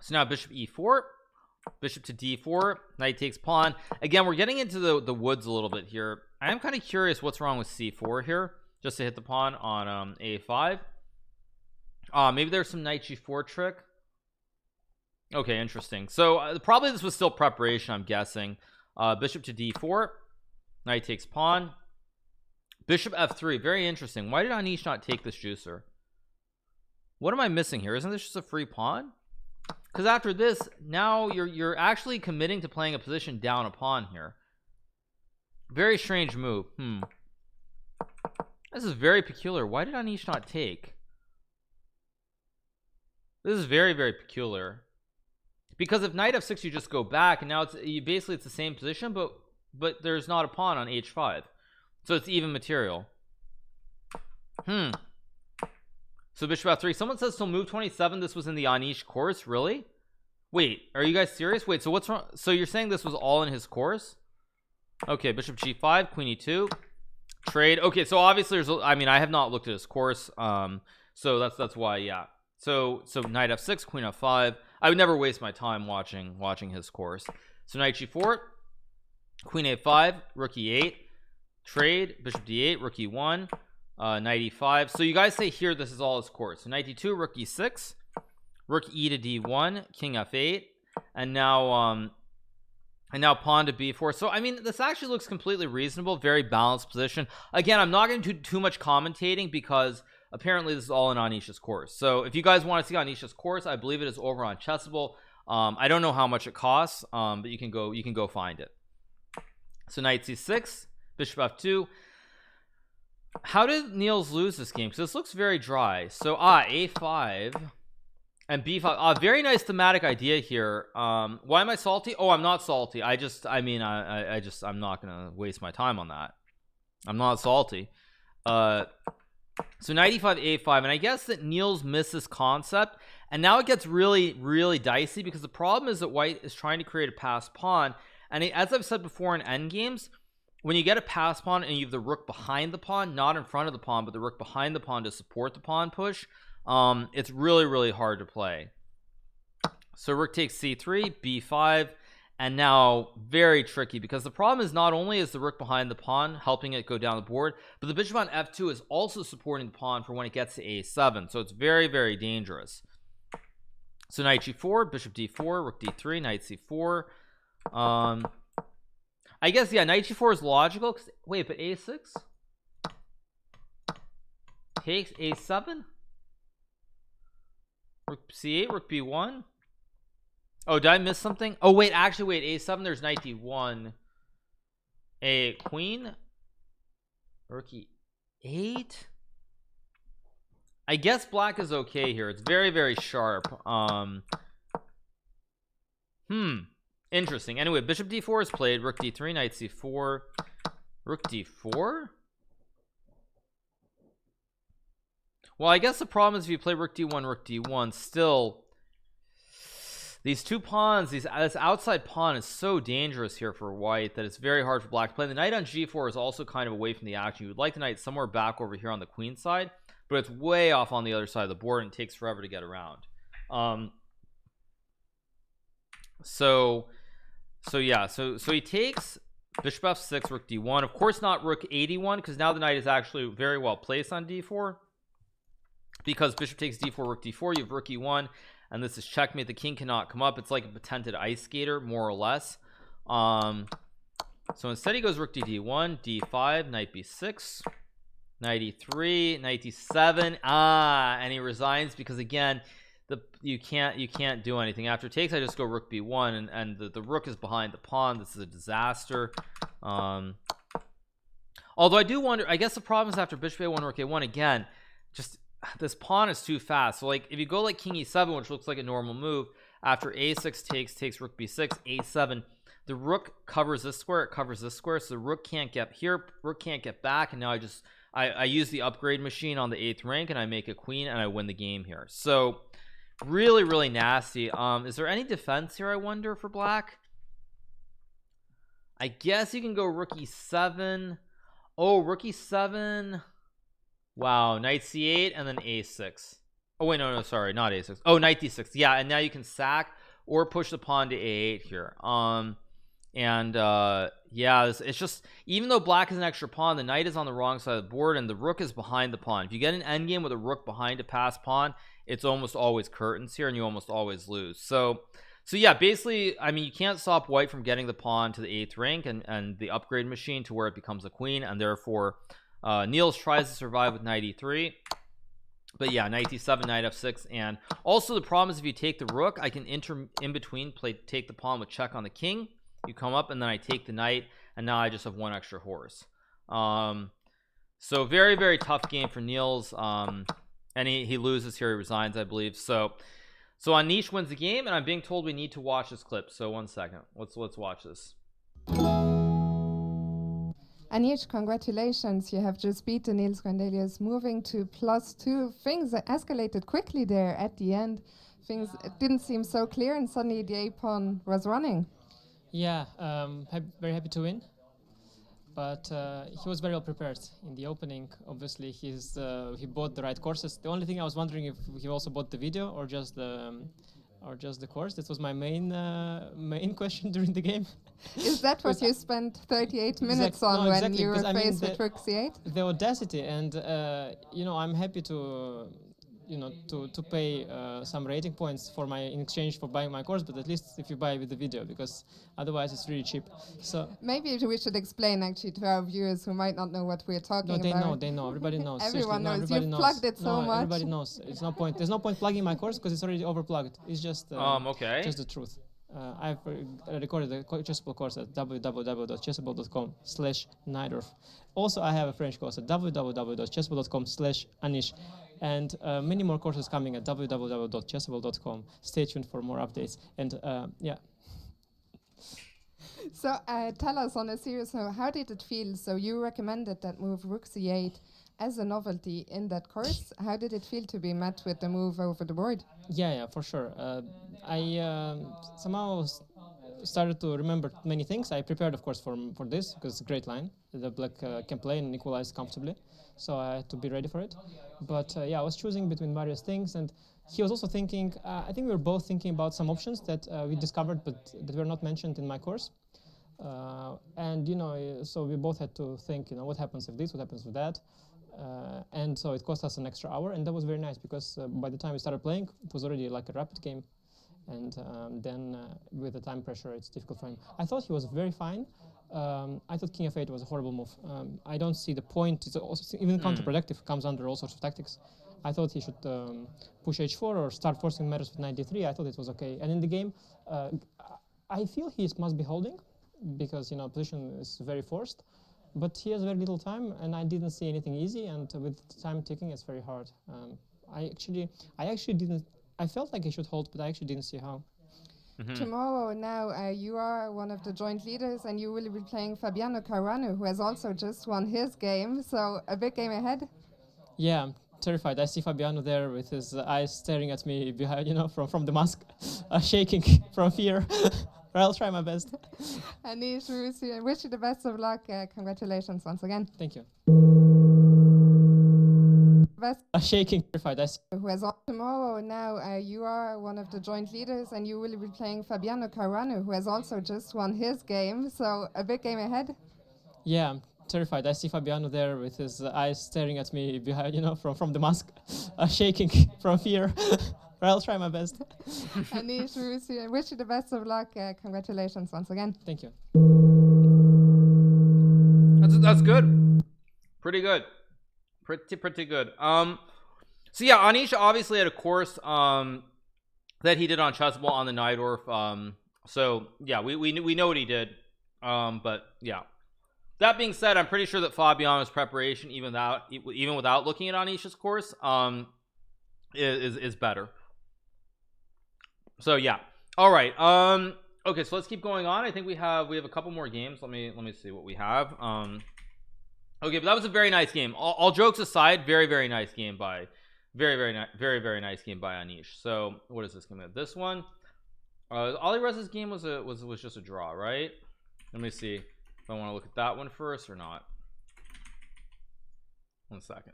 So now bishop e4, bishop to d4, knight takes pawn. Again, we're getting into the woods a little bit here. I am kind of curious what's wrong with c4 here, just to hit the pawn on a5. Maybe there's some knight g4 trick. Okay, interesting. So probably this was still preparation, I'm guessing. Bishop to d4, knight takes pawn, bishop f3. Very interesting. Why did Anish not take this juicer? What am I missing here? Isn't this just a free pawn? Because after this, now you're actually committing to playing a position down a pawn here. Very strange move. This is very peculiar. Why did Anish not take? This is very, very peculiar. Because if knight f6, you just go back, and now it's the same position, but there's not a pawn on h5, so it's even material. So bishop f3. Someone says till move 27 this was in the Anish course. Really? Wait, are you guys serious? Wait, so what's wrong? So you're saying this was all in his course? Okay, bishop g5, queen e2, trade. Okay, so obviously there's, I mean, I have not looked at his course, so that's why. Yeah, so knight f6, queen f5. I would never waste my time watching his course. So knight g4, queen a5, rook e8, trade, bishop d8, rook e1, knight e5. So you guys say here this is all his course. So knight d2, rook e6, rook e to d1, king f8, and now pawn to b4. So I mean, this actually looks completely reasonable. Very balanced position. Again, I'm not going to do too much commentating because apparently this is all in Anish's course. So if you guys want to see Anish's course, I believe it is over on Chessable. I don't know how much it costs, but you can go find it. So knight c6, bishop f2. How did Niels lose this game? Because this looks very dry. So a5 and b5. Very nice thematic idea here. Why am I salty? Oh, I'm not salty. I'm not gonna waste my time on that. I'm not salty. So knight e5, a5, and I guess that Niels missed this concept, and now it gets really, really dicey because the problem is that white is trying to create a passed pawn, and as I've said before in endgames, when you get a passed pawn and you have the rook behind the pawn, not in front of the pawn, but the rook behind the pawn to support the pawn push, it's really, really hard to play. So rook takes c3, b5, and now very tricky because the problem is not only is the rook behind the pawn helping it go down the board, but the bishop on f2 is also supporting the pawn for when it gets to a7. So it's very, very dangerous. So knight g4, bishop d4, rook d3, knight c4. I guess, yeah, knight g4 is logical. Wait, but a6 takes a7, rook c8, rook b1. Oh, did I miss something? Oh wait, actually wait, a7, there's knight d1, a queen, rook e8. I guess black is okay here. It's very, very sharp. Interesting. Anyway, bishop d4 is played, rook d3, knight c4, rook d4. Well, I guess the problem is if you play rook d1, still these two pawns, this outside pawn is so dangerous here for white that it's very hard for black to play. The knight on g4 is also kind of away from the action. You would like the knight somewhere back over here on the queen side, but it's way off on the other side of the board and it takes forever to get around. So he takes bishop f6, rook d1. Of course not rook a1, because now the knight is actually very well placed on d4, because bishop takes d4, rook d4, you have rook e1, and this is checkmate. The king cannot come up. It's like a patented ice skater, more or less. So instead he goes rook d1, d5, knight b6, knight e3, knight d7, and he resigns because again you can't do anything. After takes, I just go rook b1, and the rook is behind the pawn. This is a disaster. Although I do wonder, I guess the problem is after bishop a1, rook a1, again, just this pawn is too fast. So like if you go like king e7, which looks like a normal move, after a6 takes rook b6, a7, the rook covers this square, it covers this square, so the rook can't get here, rook can't get back, and now I use the upgrade machine on the 8th rank and I make a queen and I win the game here. So really, really nasty. Is there any defense here, I wonder, for black? I guess you can go rook e7. Oh, rook e7. Wow, knight c8 and then a6. Oh wait, no, sorry, not a6. Oh, knight d6. Yeah, and now you can sack or push the pawn to a8 here. Yeah, it's just, even though black is an extra pawn, the knight is on the wrong side of the board and the rook is behind the pawn. If you get an endgame with a rook behind a passed pawn, it's almost always curtains here and you almost always lose. So yeah, basically, I mean, you can't stop white from getting the pawn to the 8th rank and the upgrade machine to where it becomes a queen, and therefore Niels tries to survive with knight e3. But yeah, knight d7, knight f6, and also the problem is if you take the rook, I can enter in between, take the pawn with check on the king. You come up and then I take the knight, and now I just have one extra horse. So very, very tough game for Niels. And he loses here, he resigns, I believe. So Anish wins the game, and I'm being told we need to watch this clip. So one second, let's watch this. Anish, congratulations, you have just beaten Niels Grandelius, moving to +2. Things escalated quickly there at the end. Things didn't seem so clear, and suddenly the a-pawn was running. Yeah, very happy to win, but he was very well prepared in the opening. Obviously, he bought the right courses. The only thing I was wondering if he also bought the video or just the course. This was my main question during the game. Is that what you spent 38 minutes on when you were faced with rook c8? The audacity, and I'm happy to pay some rating points in exchange for buying my course, but at least if you buy with the video, because otherwise it's really cheap. So maybe we should explain actually to our viewers who might not know what we're talking about. No, they know. Everybody knows. Everyone knows. You've plugged it so much. Everybody knows. It's no point. There's no point plugging my course because it's already overplugged. It's just okay. Just the truth. I've recorded the chessable course at www.chessable.com/Najdorf. Also, I have a French course at www.chessable.com/Anish. And many more courses coming at www.chessable.com. Stay tuned for more updates. And yeah. So tell us on a serious note, how did it feel? So you recommended that move rook c8 as a novelty in that course. How did it feel to be met with the move over the board? Yeah, for sure. I somehow started to remember many things. I prepared, of course, for this because it's a great line. The black can play and equalize comfortably, so I had to be ready for it. But yeah, I was choosing between various things, and he was also thinking. I think we were both thinking about some options that we discovered, but that were not mentioned in my course. And so we both had to think, what happens if this, what happens with that. And so it cost us an extra hour, and that was very nice because by the time we started playing, it was already like a rapid game. And then with the time pressure, it's difficult for him. I thought he was very fine. I thought king f8 was a horrible move. I don't see the point. It's also even counterproductive. Comes under all sorts of tactics. I thought he should push h4 or start forcing matters with knight d3. I thought it was okay. And in the game, I feel he must be holding because position is very forced. But he has very little time, and I didn't see anything easy. And with time ticking, it's very hard. I actually didn't. I felt like he should hold, but I actually didn't see how. Tomorrow now you are one of the joint leaders and you will be playing Fabiano Caruana, who has also just won his game, so a big game ahead. Yeah, I'm terrified. I see Fabiano there with his eyes staring at me behind, from the mask, shaking from fear. But I'll try my best. Anish, we wish you the best of luck. Congratulations once again. Thank you. Best Shaking, terrified. who has tomorrow now you are one of the joint leaders and you will be playing Fabiano Caruana, who has also just won his game, so a big game ahead. Yeah, I'm terrified. I see Fabiano there with his eyes staring at me behind, from the mask, shaking from fear. But I'll try my best. Anish, we wish you the best of luck. Congratulations once again. Thank you. That's good. Pretty good. Pretty good. So yeah, Anish obviously had a course that he did on Chessable on the Najdorf. So yeah, we know what he did. But yeah. That being said, I'm pretty sure that Fabiano's preparation, even without looking at Anish's course, is better. So yeah. All right. Okay, so let's keep going on. I think we have a couple more games. Let me see what we have. Okay, but that was a very nice game. All jokes aside, very nice game by very nice game by Anish. So what is this game? This one, Alireza's game was just a draw, right? Let me see if I want to look at that one first or not. 1 second.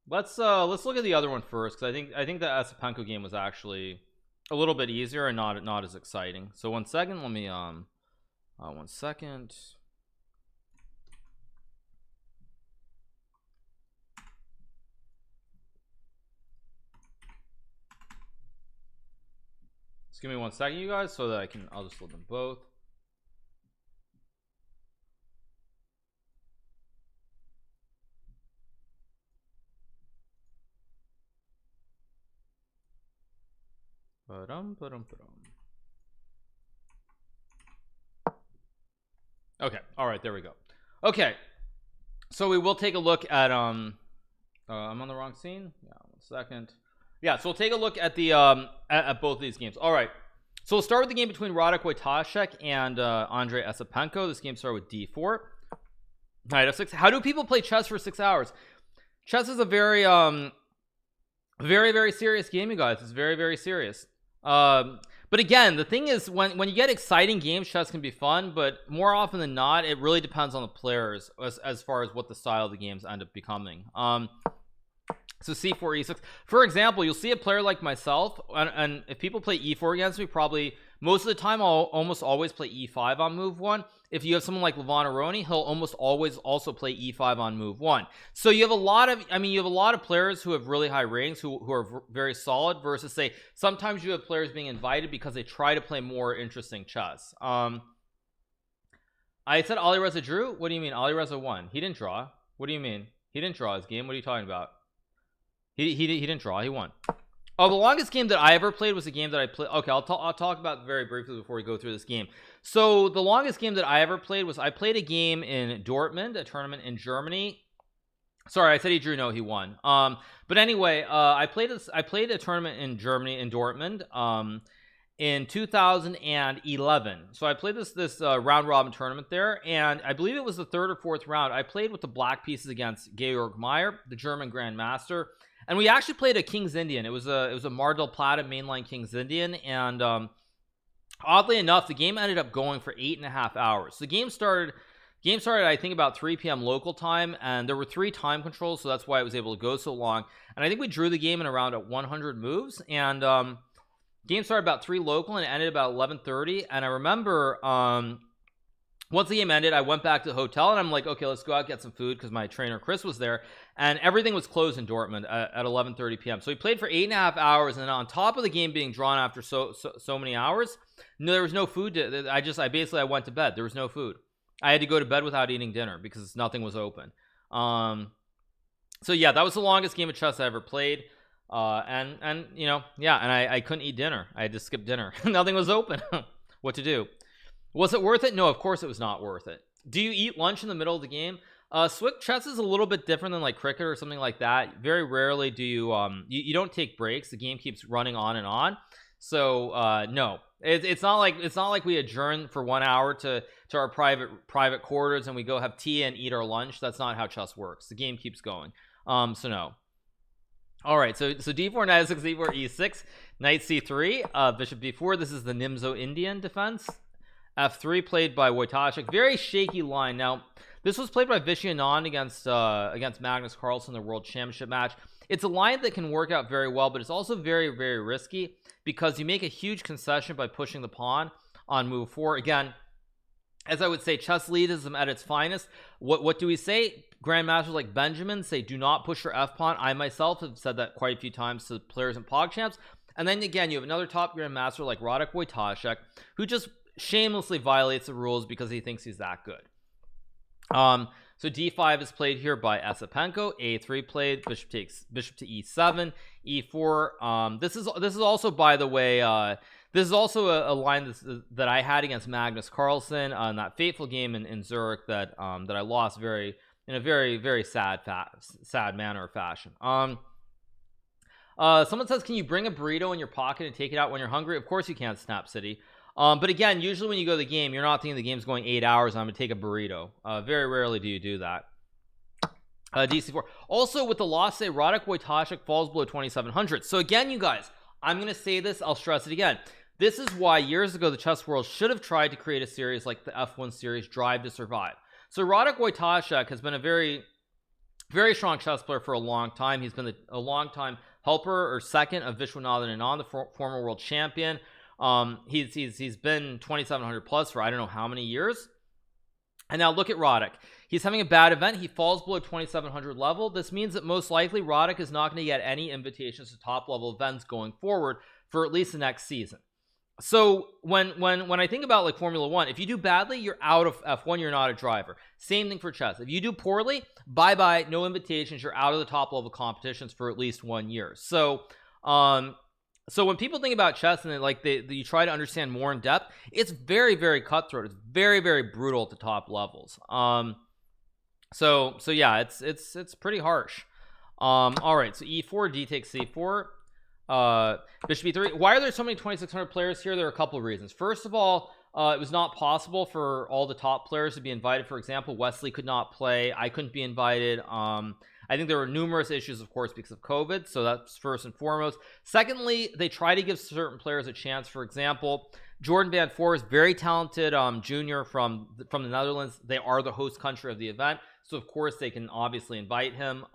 Let's look at the other one first, because I think the Asipenko game was actually a little bit easier and not as exciting. So 1 second, let me 1 second. Just give me 1 second, you guys, so that I'll just load them both. Okay, all right, there we go. Okay, so we will take a look at I'm on the wrong scene. Yeah, 1 second. Yeah, so we'll take a look at the at both of these games. All right, so we'll start with the game between Radek Wojtaszek and Andrei Asipenko. This game started with d4, knight f6. How do people play chess for 6 hours? Chess is a very serious game, you guys. It's very serious. But again, the thing is, when you get exciting games, chess can be fun, but more often than not, it really depends on the players as far as what the style of the games end up becoming. So c4, e6, for example, you'll see a player like myself, and if people play e4 against me, probably most of the time I'll almost always play e5 on move 1. If you have someone like Levon Aroni, he'll almost always also play e5 on move 1. So you have a lot of players who have really high ratings who are very solid, versus say sometimes you have players being invited because they try to play more interesting chess. I said Alireza drew. What do you mean? Alireza won. He didn't draw. What do you mean? He didn't draw his game. What are you talking about? He didn't draw. He won. Oh, the longest game that I ever played was a game that I played. Okay, I'll talk about it very briefly before we go through this game. So the longest game that I ever played was I played a game in Dortmund, a tournament in Germany. Sorry, I said he drew. No, he won. But anyway, I played a tournament in Germany in Dortmund in 2011. So I played this round robin tournament there, and I believe it was the 3rd or 4th round. I played with the black pieces against Georg Meyer, the German grandmaster. And we actually played a King's Indian. It was a Mar del Plata mainline King's Indian, and oddly enough, the game ended up going for 8.5 hours. The game started I think about 3 p.m. local time, and there were 3 time controls, so that's why it was able to go so long. And I think we drew the game in around 100 moves, and game started about 3 local and it ended about 11:30. And I remember once the game ended, I went back to the hotel and I'm like, okay, let's go out and get some food, because my trainer Chris was there, and everything was closed in Dortmund at 11:30 p.m. So we played for 8.5 hours, and then on top of the game being drawn after so many hours, there was no food. I basically went to bed. There was no food. I had to go to bed without eating dinner because nothing was open. So yeah, that was the longest game of chess I ever played. And you know, yeah, and I couldn't eat dinner. I had to skip dinner. Nothing was open. What to do? Was it worth it? No, of course it was not worth it. Do you eat lunch in the middle of the game? Swift chess is a little bit different than like cricket or something like that. Very rarely do you you don't take breaks. The game keeps running on and on. So no, it's not like we adjourn for 1 hour to our private quarters and we go have tea and eat our lunch. That's not how chess works. The game keeps going. So no. All right, so d4, knight f6, d4, e6, knight c3, bishop b4. This is the Nimzo Indian defense. f3 played by Wojtaszek. Very shaky line. Now this was played by Vishy Anand against Magnus Carlsen in the World Championship match. It's a line that can work out very well, but it's also very, very risky because you make a huge concession by pushing the pawn on move 4. Again, as I would say, chess elitism at its finest. What do we say? Grandmasters like Benjamin say, do not push your f-pawn. I myself have said that quite a few times to players in PogChamps. And then again, you have another top grandmaster like Radek Wojtaszek, who just shamelessly violates the rules because he thinks he's that good. So d5 is played here by Esipenko. a3 played, bishop to e7, e4. This is also, by the way, this is also a line that I had against Magnus Carlsen on that fateful game in Zurich that I lost in a very, very sad manner or fashion. Someone says, can you bring a burrito in your pocket and take it out when you're hungry? Of course you can, Snap City. But again, usually when you go to the game, you're not thinking the game's going 8 hours and I'm gonna take a burrito. Very rarely do you do that. DC4. Also, with the loss, say Radek Wojtaszek falls below 2,700. So again, you guys, I'm gonna say this, I'll stress it again. This is why years ago the chess world should have tried to create a series like the F1 series, Drive to Survive. So Radek Wojtaszek has been a very, very strong chess player for a long time. He's been a long time helper or second of Vishwanathan Anand, the former world champion. He's been 2,700 plus for I don't know how many years. And now look at Radek. He's having a bad event. He falls below 2,700 level. This means that most likely Radek is not going to get any invitations to top level events going forward for at least the next season. So when I think about like Formula 1, if you do badly, you're out of F1, you're not a driver. Same thing for chess. If you do poorly, bye-bye, no invitations, you're out of the top level competitions for at least 1 year. So when people think about chess and you try to understand more in depth, it's very, very cutthroat. It's very, very brutal at the top levels. So yeah, it's pretty harsh. All right, so e4, d takes c4. Bishop e3. Why are there so many 2,600 players here? There are a couple of reasons. First of all, it was not possible for all the top players to be invited. For example, Wesley could not play. I couldn't be invited. I think there were numerous issues, of course, because of COVID. So that's first and foremost. Secondly, they try to give certain players a chance. For example, Jordan Van Four is very talented junior from the Netherlands. They are the host country of the event, so of course they can obviously invite him.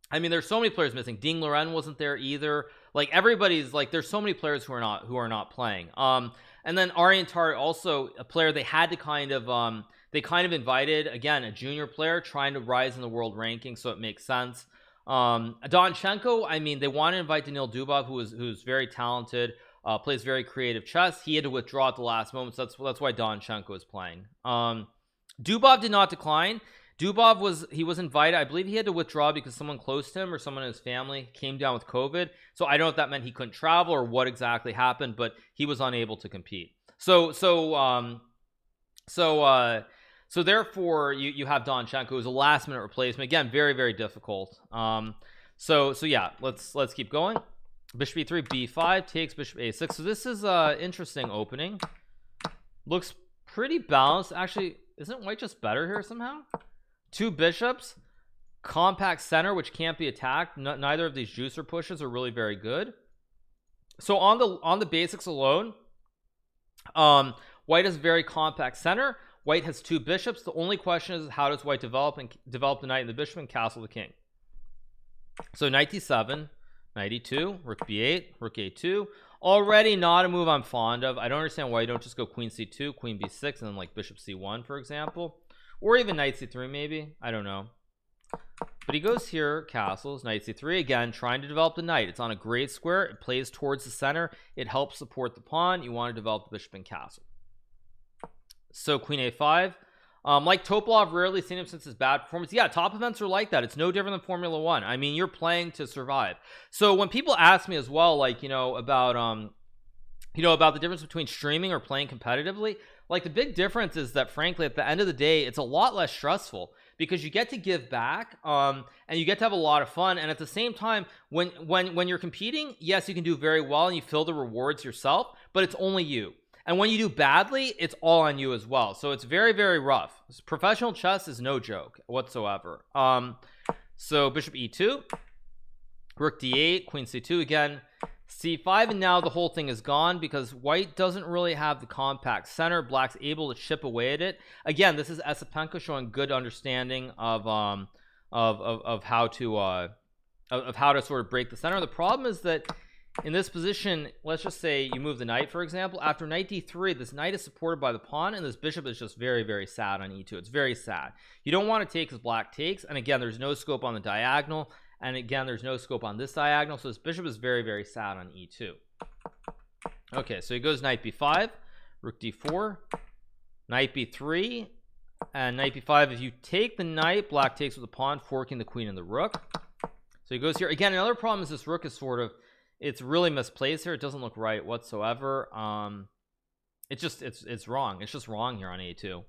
I mean, there's so many players missing. Ding Loren wasn't there either. Like everybody's like, there's so many players who are not playing. And then Ariantari, also a player they had to kind of invited, again, a junior player trying to rise in the world ranking, so it makes sense. Donchunko, I mean, they want to invite Danil Dubov, who's very talented, plays very creative chess. He had to withdraw at the last moment, so that's why Donchunko is playing. Dubov did not decline. Dubov was invited. I believe he had to withdraw because someone close to him or someone in his family came down with COVID. So I don't know if that meant he couldn't travel or what exactly happened, but he was unable to compete. So therefore you have Donchunko, who's a last minute replacement. Again, very, very difficult. So yeah, let's keep going. Bishop e3, b5 takes bishop a6. So this is interesting opening. Looks pretty balanced. Actually, isn't white just better here somehow? Two bishops, compact center which can't be attacked. Neither of these juicer pushes are really very good. So on the basics alone, white has a very compact center. White has two bishops. The only question is, how does white develop the knight and the bishop and castle the king? So knight d7, knight e2, rook b8, rook a2. Already not a move I'm fond of. I don't understand why you don't just go queen c2, queen b6, and then like bishop c1, for example. Or even knight c3 maybe. I don't know. But he goes here, castles, knight c3, again trying to develop the knight. It's on a great square. It plays towards the center. It helps support the pawn. You want to develop the bishop and castle. So queen a5. Like Topalov, rarely seen him since his bad performance. Yeah, top events are like that. It's no different than Formula One. I mean, you're playing to survive. So when people ask me as well, like, about the difference between streaming or playing competitively, like the big difference is that frankly at the end of the day it's a lot less stressful because you get to give back and you get to have a lot of fun, and at the same time when you're competing, yes, you can do very well and you feel the rewards yourself, but it's only you. And when you do badly, it's all on you as well. So it's very, very rough. Professional chess is no joke whatsoever. So bishop e2, rook d8, queen c2 again, c5, and now the whole thing is gone because white doesn't really have the compact center. Black's able to chip away at it. Again, this is Esipenko showing good understanding of how to sort of break the center. The problem is that in this position, let's just say you move the knight, for example. After knight d3, this knight is supported by the pawn, and this bishop is just very, very sad on e2. It's very sad. You don't want to take as black takes, and again, there's no scope on the diagonal, and again, there's no scope on this diagonal, so this bishop is very, very sad on e2. Okay, so he goes knight b5, rook d4, knight b3, and knight b5. If you take the knight, black takes with the pawn, forking the queen and the rook. So he goes here. Again, another problem is this rook is sort of, it's really misplaced here. It doesn't look right whatsoever. It's wrong. It's just wrong here on a2.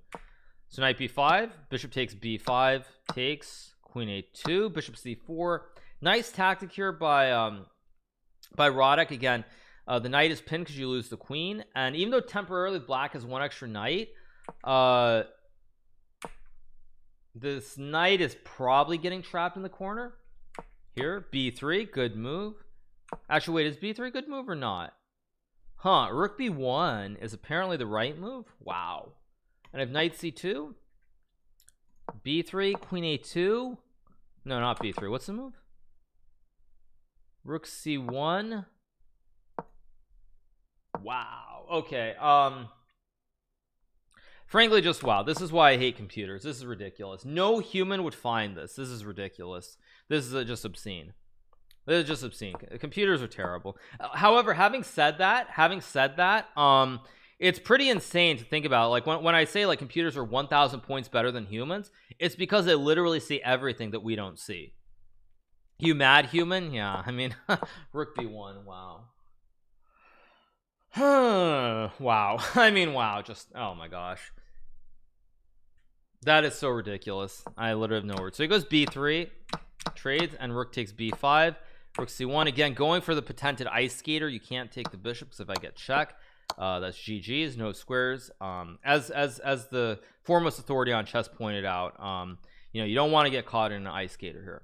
So knight b5, bishop takes b5, takes, queen a2, bishop c4. Nice tactic here by Roddick. Again, the knight is pinned because you lose the queen, and even though temporarily black has one extra knight, this knight is probably getting trapped in the corner here. b3, good move. Actually, wait, is b3 good move or not? Huh, rook b1 is apparently the right move. Wow. And I have knight c2, b3, queen a2. No, not b3. What's the move? Rook c1. Wow. Okay. Frankly, just wow. This is why I hate computers. This is ridiculous. No human would find this. This is ridiculous. This is just obscene. This is just obscene. Computers are terrible. However, having said that, it's pretty insane to think about. Like when I say like computers are 1,000 points better than humans, it's because they literally see everything that we don't see. You mad human? Yeah, I mean, rook b1. Wow. Wow. I mean, wow. Just, oh my gosh. That is so ridiculous. I literally have no words. So he goes b3, trades, and rook takes b5. Rook c1, again going for the patented ice skater. You can't take the bishop because if I get check, that's GG's, no squares. As the foremost authority on chess pointed out, you don't want to get caught in an ice skater here.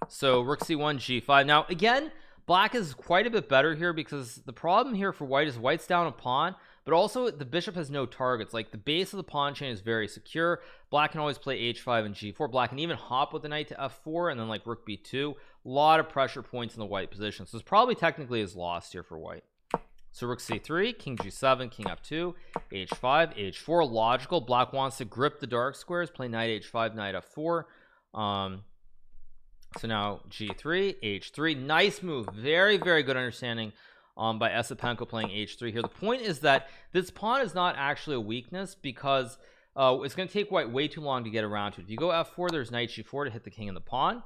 So rook c1, g5. Now again, black is quite a bit better here because the problem here for white is white's down a pawn, but also the bishop has no targets. Like the base of the pawn chain is very secure. Black can always play h5 and g4. Black can even hop with the knight to f4 and then like rook b2. A lot of pressure points in the white position, so this probably technically is lost here for white. So rook c3, king g7, king f2, h5, h4. Logical. Black wants to grip the dark squares, play knight h5, knight f4. So now g3, h3. Nice move. Very, very good understanding by Esipenko playing h3 here. The point is that this pawn is not actually a weakness because it's going to take white way too long to get around to it. If you go f4, there's knight g4 to hit the king and the pawn.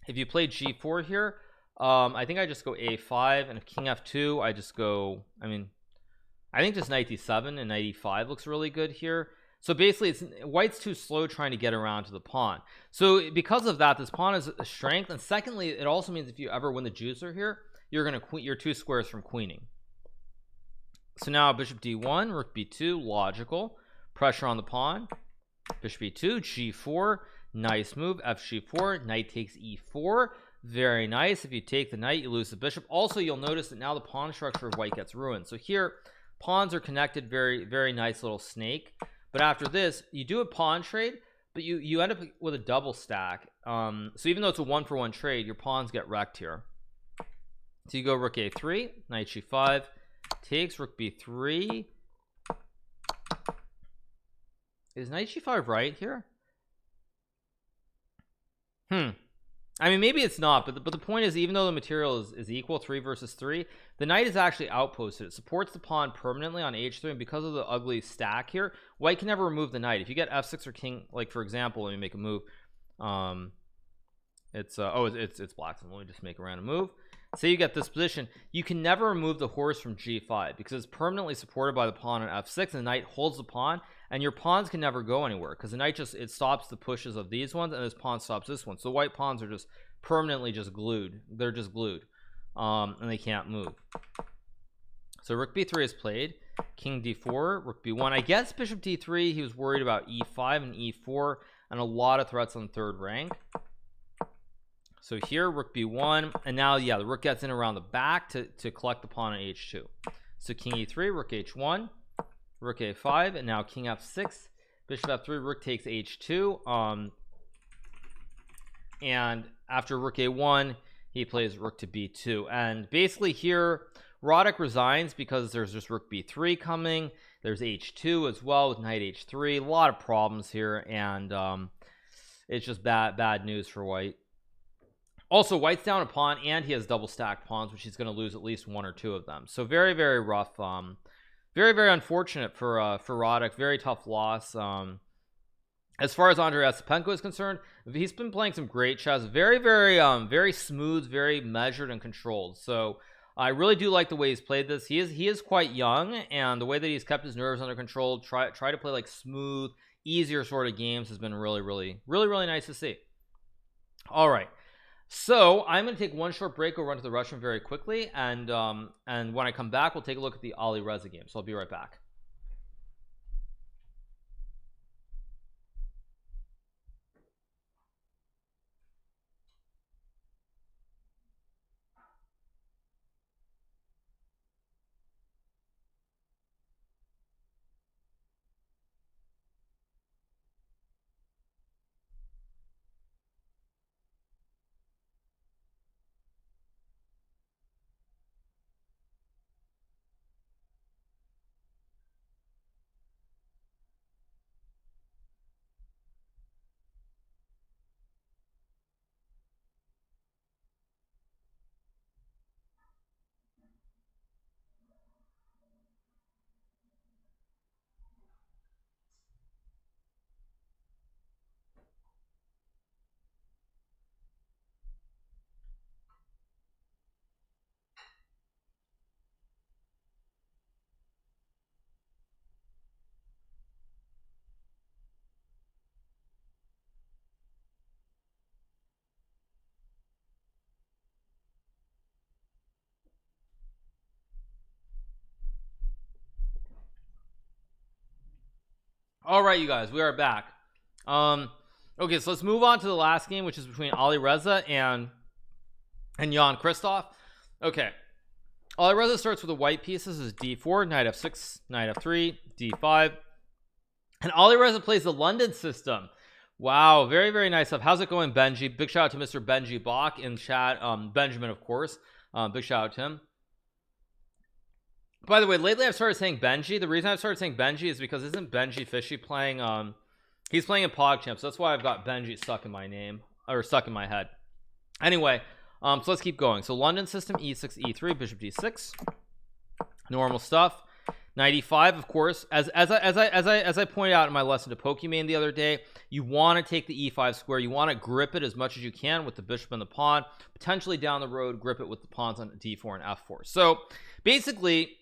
If you play g4 here, I think I just go a5, and if king f2, I just go, I think just knight d7 and knight e5 looks really good here. So basically white's too slow trying to get around to the pawn. So because of that, this pawn is a strength, and secondly, it also means if you ever win the juicer here, you're 2 squares from queening. So now bishop d1, rook b2, logical. Pressure on the pawn. Bishop e2, g4, nice move. F g4, knight takes e4, very nice. If you take the knight, you lose the bishop. Also, you'll notice that now the pawn structure of white gets ruined. So here pawns are connected, very, very nice little snake. But after this, you do a pawn trade, but you end up with a double stack. So even though it's a 1-for-1 trade, your pawns get wrecked here. So you go rook a3, knight g5, takes, rook b3. Is knight g5 right here? I mean, maybe it's not, but the point is, even though the material is equal, 3 versus 3, the knight is actually outposted. It supports the pawn permanently on h3, and because of the ugly stack here, white can never remove the knight. If you get f6 or king, like for example, let me make a move. It's black, so let me just make a random move. Say you get this position, you can never remove the horse from g5 because it's permanently supported by the pawn on f6, and the knight holds the pawn, and your pawns can never go anywhere because the knight just, it stops the pushes of these ones, and this pawn stops this one. So white pawns are just permanently just glued. They're just glued, and they can't move. So rook b3 is played, king d4, rook b1. I guess bishop d3, he was worried about e5 and e4 and a lot of threats on third rank. So here rook b1, and now yeah, the rook gets in around the back to collect the pawn on h2. So king e3, rook h1, rook a5, and now king f6, bishop f3, rook takes h2. And after rook a1, he plays rook to b2, and basically here Roddick resigns because there's just rook b3 coming. There's h2 as well with knight h3. A lot of problems here, and it's just bad news for white. Also, white's down a pawn, and he has double stacked pawns, which he's going to lose at least one or two of them. So very rough. Very unfortunate for Roddick. Very tough loss. As far as Andrei Ostapenko is concerned, he's been playing some great chess. Very smooth, very measured and controlled. So I really do like the way he's played this. He is quite young, and the way that he's kept his nerves under control, try to play like smooth, easier sort of games has been really nice to see. All right. So I'm going to take one short break. We'll run to the Russian very quickly, and when I come back, we'll take a look at the Ali Reza game. So I'll be right back. All right, you guys, we are back. Okay, so let's move on to the last game, which is between Ali Reza and Jan Christoph. Okay, Ali Reza starts with the white pieces is d4, knight f6, knight f3, d5, and Ali Reza plays the London system. Wow, very nice stuff. How's it going, Benji? Big shout out to Mr. Benji Bach in chat. Benjamin, of course. Big shout out to him. By the way, lately I've started saying Benji. The reason I've started saying Benji is because isn't Benji Fishy playing he's playing in PogChamp, so that's why I've got Benji stuck in my name, or stuck in my head. Anyway, so let's keep going. So London system, e6, e3, bishop d6, normal stuff. Knight e5, of course, as I pointed out in my lesson to Pokemon the other day, you want to take the e5 square. You want to grip it as much as you can with the bishop and the pawn. Potentially down the road, grip it with the pawns on d4 and f4. So basically,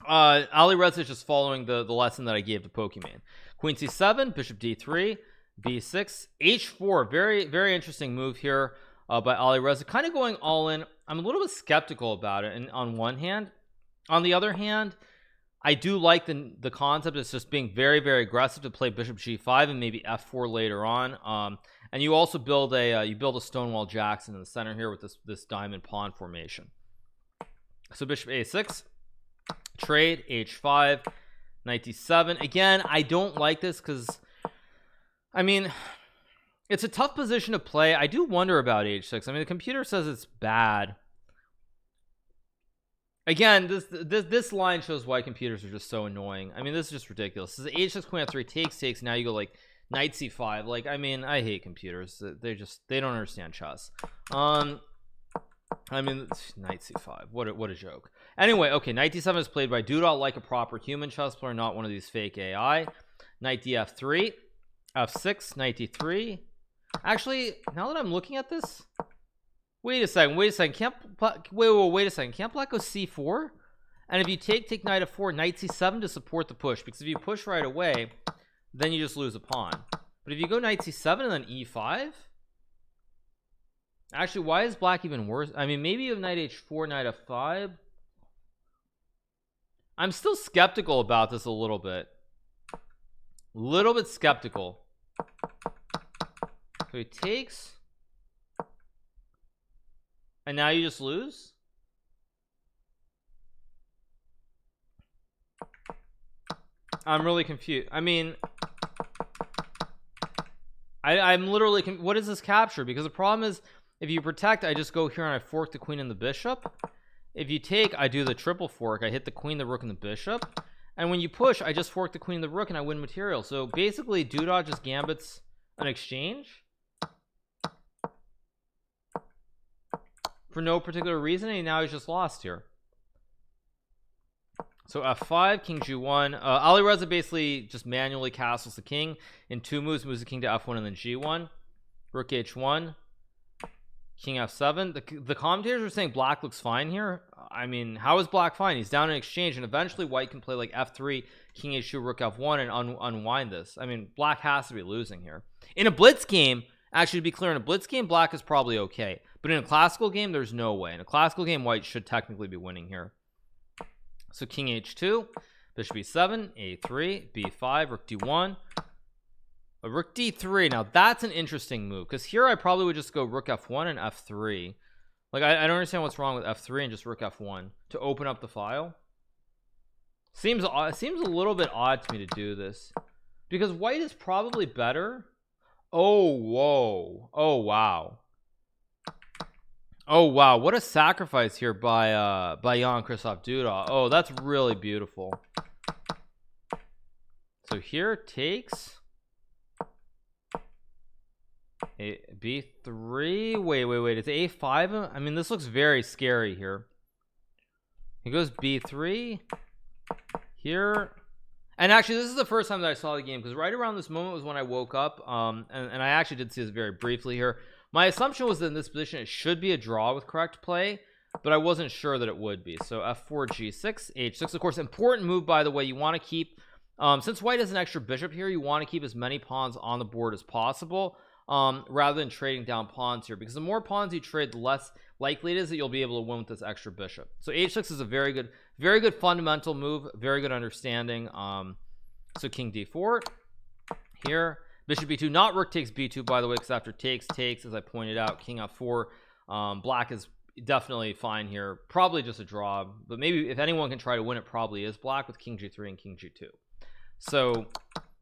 Ali Reza is just following the lesson that I gave to Pokemon. Queen c7, bishop d3, b6, h4. Very interesting move here by Ali Reza, kind of going all in. I'm a little bit skeptical about it, and on one hand. On the other hand, I do like the concept. It's just being very aggressive to play bishop g5 and maybe f4 later on. And you also build a Stonewall Jackson in the center here with this diamond pawn formation. So bishop a6, trade, h5, knight d7. Again, I don't like this because, I mean, it's a tough position to play. I do wonder about h6. I mean, the computer says it's bad. Again, this line shows why computers are just so annoying. I mean, this is just ridiculous. This is h6, queen f3, takes. Now you go like knight c5. Like, I mean, I hate computers. They don't understand chess. I mean, knight c5, what a joke. Anyway, okay, knight d7 is played by Duda like a proper human chess player, not one of these fake AI. Knight df3, f6, knight d3. Actually, now that I'm looking at this, wait a second, can't wait a second, can't black go c4? And if you take knight f4, knight c7 to support the push, because if you push right away, then you just lose a pawn. But if you go knight c7 and then e5, actually, why is black even worse? I mean, maybe you have knight h4, knight f5. I'm still skeptical about this a little bit skeptical. So he takes, and now you just lose. I'm really confused. I mean, I'm literally what is this capture? Because the problem is, if you protect, I just go here and I fork the queen and the bishop. If you take, I do the triple fork. I hit the queen, the rook, and the bishop. And when you push, I just fork the queen and the rook and I win material. So basically Duda just gambits an exchange for no particular reason, and now he's just lost here. So f5, king g1. Alireza basically just manually castles the king in 2 moves, moves the king to f1 and then g1. Rook h1, king f7. The commentators are saying black looks fine here. I mean, how is black fine? He's down in exchange, and eventually white can play like f3, king h2, rook f1, and unwind this. I mean, black has to be losing here. In a blitz game, actually, to be clear, in a blitz game, black is probably okay, but in a classical game, there's no way. In a classical game, white should technically be winning here. So king h2, bishop e7, a3, b5, rook d1, rook d3. Now that's an interesting move, because here I probably would just go rook f1 and f3. Like I don't understand what's wrong with f3 and just rook f1 to open up the file. Seems a little bit odd to me to do this, because white is probably better. Oh whoa, oh wow, oh wow, what a sacrifice here by Jan-Krzysztof Duda. Oh, that's really beautiful. So here takes a b3. Wait, it's a5. I mean, this looks very scary here. He goes b3 here. And actually, this is the first time that I saw the game, because right around this moment was when I woke up. And I actually did see this very briefly here. My assumption was that in this position it should be a draw with correct play, but I wasn't sure that it would be. So f4, g6, h6. Of course, important move, by the way. You want to keep, since white has an extra bishop here, you want to keep as many pawns on the board as possible, rather than trading down pawns here, because the more pawns you trade, the less likely it is that you'll be able to win with this extra bishop. So h6 is a very good fundamental move, very good understanding. So king d4 here, bishop b2, not rook takes b2, by the way, because after takes, as I pointed out, king f4. Black is definitely fine here, probably just a draw, but maybe if anyone can try to win, it probably is black with king g3 and king g2. So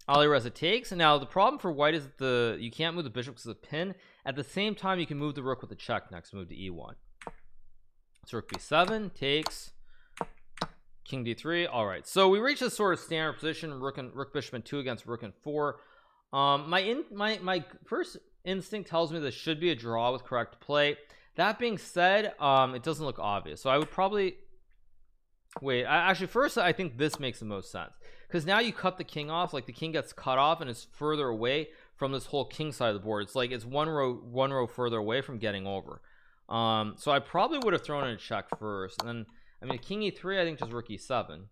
Alireza takes, and now the problem for white is that you can't move the bishop because of the pin. At the same time, you can move the rook with the check next move to e1. So rook b7 takes, king d3. All right, so we reach this sort of standard position, rook bishop and 2 against rook and 4. My first instinct tells me this should be a draw with correct play. That being said, it doesn't look obvious, so I would probably wait. Actually, first I think this makes the most sense, because now you cut the king off, like the king gets cut off and is further away from this whole king side of the board. It's like it's one row further away from getting over. So I probably would have thrown in a check first, and then I mean king e3, I think just rook e7,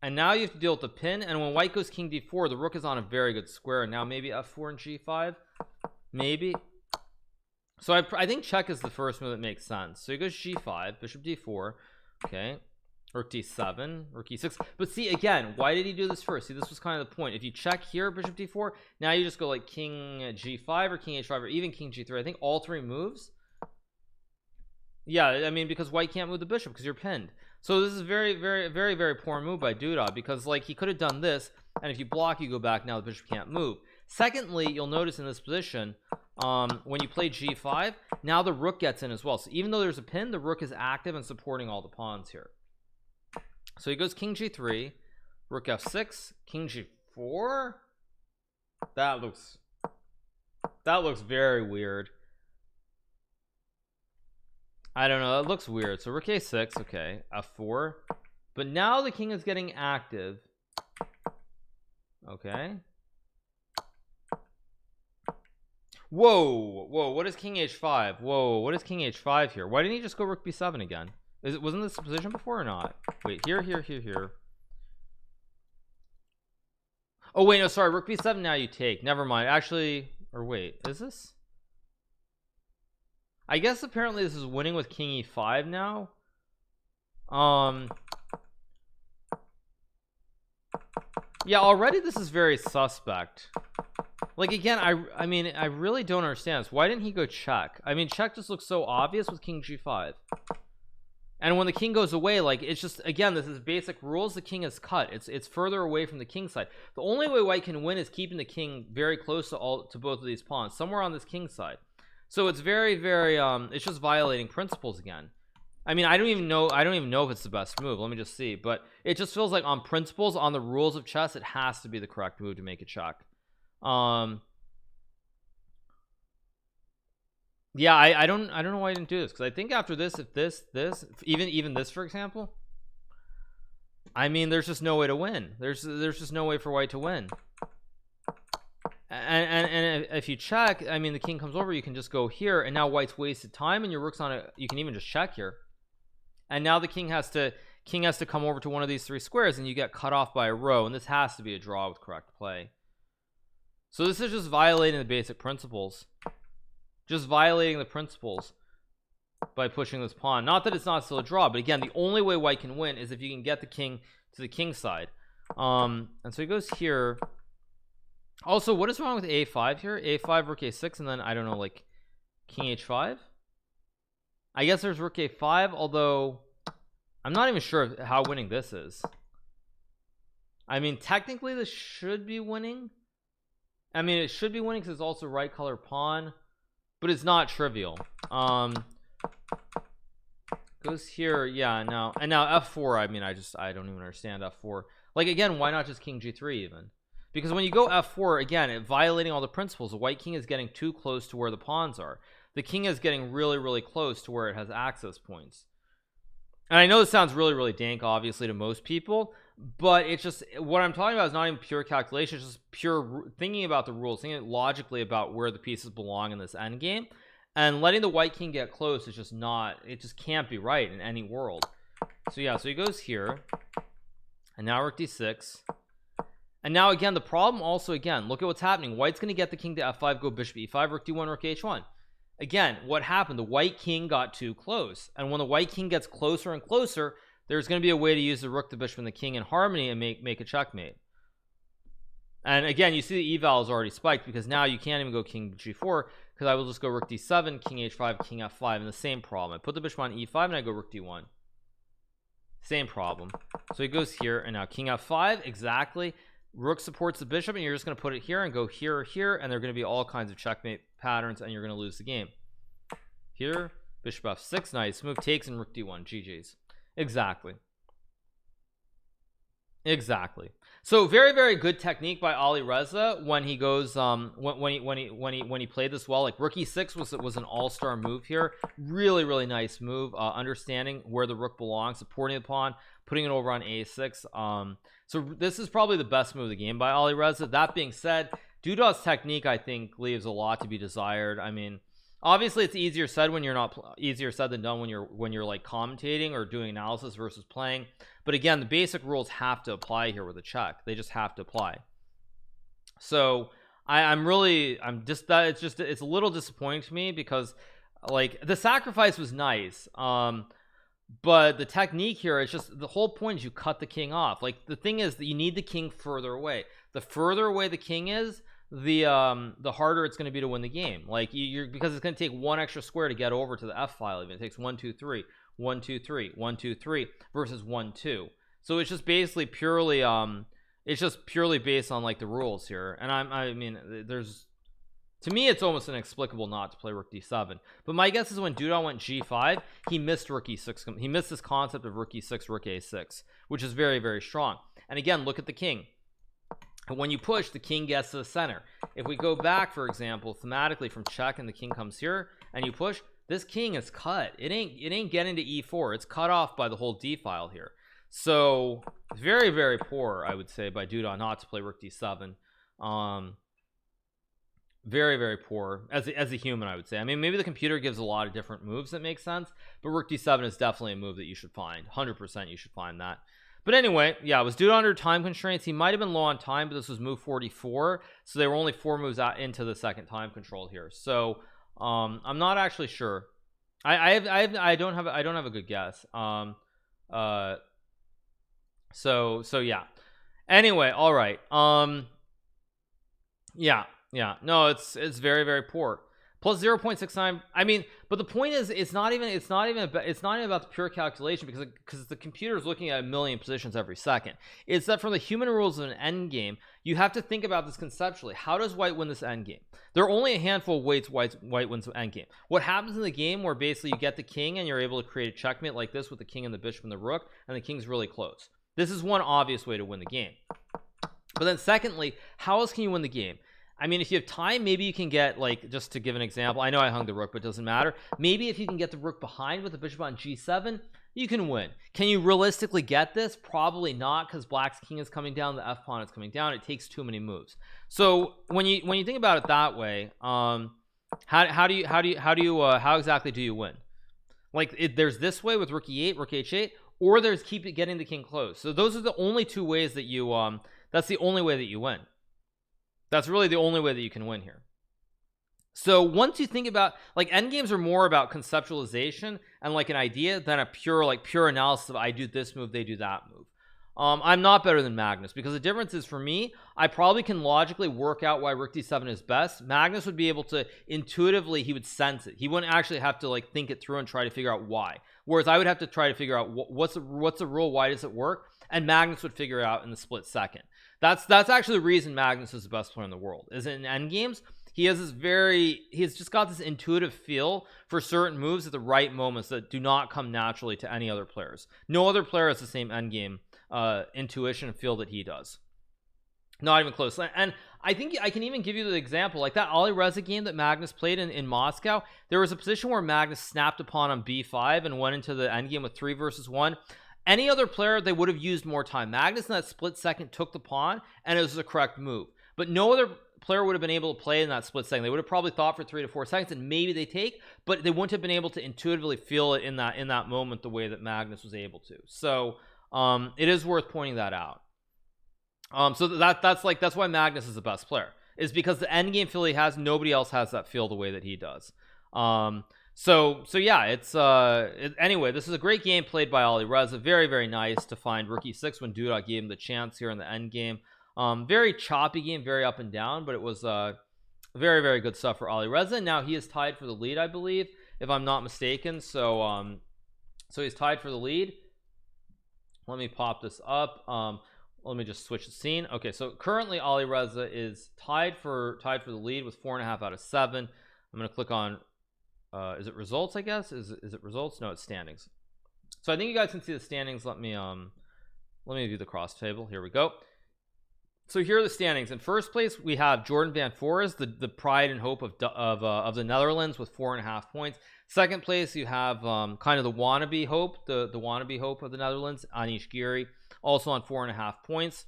and now you have to deal with the pin. And when white goes king d4, the rook is on a very good square, and now maybe f4 and g5, maybe. So I think check is the first move that makes sense. So he goes g5, bishop d4, okay, rook d7, rook e6. But see, again, why did he do this first? See, this was kind of the point. If you check here, bishop d4, now you just go like king g5 or king h5 or even king g3. I think all 3 moves. Yeah, I mean, because white can't move the bishop because you're pinned. So this is very poor move by Duda, because like he could have done this, and if you block, you go back. Now the bishop can't move. Secondly, you'll notice in this position, when you play g5, now the rook gets in as well. So even though there's a pin, the rook is active and supporting all the pawns here. So he goes king g3, rook f6, king g4. That looks very weird. I don't know, that looks weird. So rook a6, okay, f4, but now the king is getting active. Okay. Whoa, whoa, what is king h5? Whoa, what is king h5 here? Why didn't he just go rook b7 again? Wasn't this the position before or not? Wait, here. Oh wait, no, sorry, rook b7 now you take. Never mind. Actually, or wait, is this? I guess apparently this is winning with king e5 now. Yeah, already this is very suspect. Like again, I mean, I really don't understand this. Why didn't he go check? I mean, check just looks so obvious with king g5. And when the king goes away, like, it's just, again, this is basic rules. The king is cut. It's further away from the king side. The only way white can win is keeping the king very close to both of these pawns, somewhere on this king side. So it's very it's just violating principles again. I mean, I don't even know if it's the best move. Let me just see. But it just feels like on principles, on the rules of chess, it has to be the correct move to make a check. Yeah, I don't know why I didn't do this, because I think after this, if this even this, for example, I mean, there's just no way to win. There's just no way for white to win. And if you check, I mean, the king comes over, you can just go here, and now white's wasted time, and your rook's on it. You can even just check here, and now the king has to come over to one of these three squares, and you get cut off by a row, and this has to be a draw with correct play. So this is just violating the basic principles. Just violating the principles by pushing this pawn. Not that it's not still a draw, but again, the only way white can win is if you can get the king to the king side. And so he goes here. Also, what is wrong with a5 here? a5, rook a6, and then I don't know, like king h5. I guess there's rook a5, although I'm not even sure how winning this is. I mean, technically this should be winning. I mean, it should be winning because it's also right color pawn, but it's not trivial. Goes here, yeah, now, and now f4. I mean, I don't even understand f4. Like, again, why not just king g3 even? Because when you go f4, again, it violating all the principles. The white king is getting too close to where the pawns are. The king is getting really close to where it has access points. And I know this sounds really dank, obviously, to most people, but it's just, what I'm talking about is not even pure calculation. It's just pure thinking about the rules, thinking logically about where the pieces belong in this endgame, and letting the white king get close is just not, it just can't be right in any world. So yeah, so he goes here, and now rook d6, and now again, the problem also, again, look at what's happening. White's going to get the king to f5, go bishop e5, rook d1, rook h1. Again, what happened? The white king got too close, and when the white king gets closer and closer, there's going to be a way to use the rook, the bishop, and the king in harmony and make a checkmate. And again, you see the eval is already spiked, because now you can't even go king g4, because I will just go rook d7, king h5, king f5, and the same problem. I put the bishop on e5 and I go rook d1. Same problem. So he goes here, and now king f5, exactly. Rook supports the bishop, and you're just going to put it here and go here or here, and there are going to be all kinds of checkmate patterns, and you're going to lose the game. Here, bishop f6, nice move, takes, and rook d1, GG's. Exactly. So very good technique by Ali Reza when he goes when he played this well. Like rook e6 was an all-star move here. Really nice move, understanding where the rook belongs, supporting the pawn, putting it over on a6. So this is probably the best move of the game by Ali Reza. That being said, Duda's technique, I think, leaves a lot to be desired. I mean, obviously it's easier said than done when you're like commentating or doing analysis versus playing. But again, the basic rules have to apply here with a check. They just have to apply. So it's a little disappointing to me, because like the sacrifice was nice, but the technique here is just, the whole point is you cut the king off. Like the thing is that you need the king further away. The further away the king is, the harder it's going to be to win the game. Like because it's going to take one extra square to get over to the f file. Even it takes 1 2 3 1 2 3 1 2 3 versus 1 2. So it's just basically purely based on like the rules here. And I mean, to me it's almost inexplicable not to play rook d7. But my guess is when Duda went g5, he missed rook e6. He missed this concept of rook e6, rook a6, which is very strong. And again, look at the king. And when you push, the king gets to the center. If we go back, for example, thematically from check, and the king comes here, and you push, this king is cut. It ain't getting to e4. It's cut off by the whole d file here. So very, very poor, I would say, by Duda not to play rook d7. Very, very poor as a human, I would say. I mean, maybe the computer gives a lot of different moves that make sense, but rook d7 is definitely a move that you should find. 100% you should find that. But anyway, yeah, it was Duda under time constraints. He might have been low on time, but this was move 44, so they were only 4 moves out into the second time control here. So I'm not actually sure. I don't have a good guess. So yeah. Anyway, all right. Yeah, no, it's very, very poor. Plus 0.69. I mean, but the point is, it's not even about the pure calculation, because the computer is looking at a million positions every second. It's that from the human rules of an end game, you have to think about this conceptually. How does white win this end game? There are only a handful of ways white wins the end game. What happens in the game where basically you get the king and you're able to create a checkmate like this with the king and the bishop and the rook, and the king's really close. This is one obvious way to win the game. But then secondly, how else can you win the game? I mean, if you have time, maybe you can get, like, just to give an example, I know I hung the rook, but it doesn't matter. Maybe if you can get the rook behind with the bishop on g7, you can win. Can you realistically get this? Probably not, because black's king is coming down, the f pawn is coming down. It takes too many moves. So when you think about it that way, how exactly do you win? Like, there's this way with rook e8, rook h8, or there's getting the king close. So those are the only two ways that you that's the only way that you win. That's really the only way that you can win here. So once you think about, like, endgames are more about conceptualization and like an idea than a pure analysis of I do this move, they do that move. I'm not better than Magnus, because the difference is, for me, I probably can logically work out why rook d7 is best. Magnus would be able to intuitively, he would sense it. He wouldn't actually have to like think it through and try to figure out why, whereas I would have to try to figure out what's the rule, why does it work, and Magnus would figure it out in the split second. That's actually the reason Magnus is the best player in the world, is in endgames he's just got this intuitive feel for certain moves at the right moments that do not come naturally to any other players. No other player has the same endgame intuition and feel that he does. Not even close. And I think I can even give you the example, like that Ali Reza game that Magnus played in Moscow. There was a position where Magnus snapped a pawn on b5 and went into the endgame with 3 versus 1. Any other player, they would have used more time. Magnus in that split second took the pawn, and it was the correct move. But no other player would have been able to play in that split second. They would have probably thought for 3 to 4 seconds, and maybe they take, but they wouldn't have been able to intuitively feel it in that moment the way that Magnus was able to. So it is worth pointing that out. So that's why Magnus is the best player, is because the endgame feel he has, nobody else has that feel the way that he does. So yeah, it's anyway, this is a great game played by Ali Reza. Very, very nice to find rook e6 when Duda gave him the chance here in the end game. Very choppy game, very up and down, but it was very, very good stuff for Ali Reza. Now he is tied for the lead, I believe, if I'm not mistaken. So he's tied for the lead. Let me pop this up. Let me just switch the scene. Okay, so currently Ali Reza is tied for the lead with 4.5 out of 7. I'm gonna click on is it results, I guess? Is it results? No, it's standings. So I think you guys can see the standings. Let me view the cross table. Here we go. So here are the standings. In first place we have Jordan Van Forest, the pride and hope of the Netherlands, with 4.5 points. Second place you have kind of the wannabe hope, the wannabe hope of the Netherlands, Anish Giri, also on 4.5 points.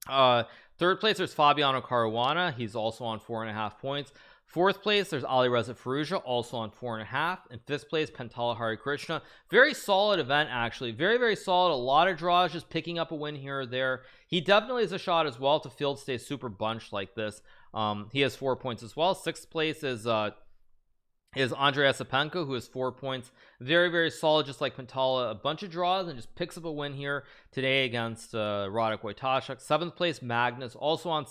Third place there's Fabiano Caruana, he's also on 4.5 points. Fourth place there's Ali Reza Firouzja, also on 4.5. In fifth place Pentala Hari Krishna. Very solid event, actually, very, very solid. A lot of draws, just picking up a win here or there. He definitely has a shot as well to field stay super bunched like this. He has 4 points as well. Sixth place is Andrei Asipenko, who has 4 points. Very, very solid, just like Pentala. A bunch of draws and just picks up a win here today against Radek Wojtaszek. Seventh place Magnus, also on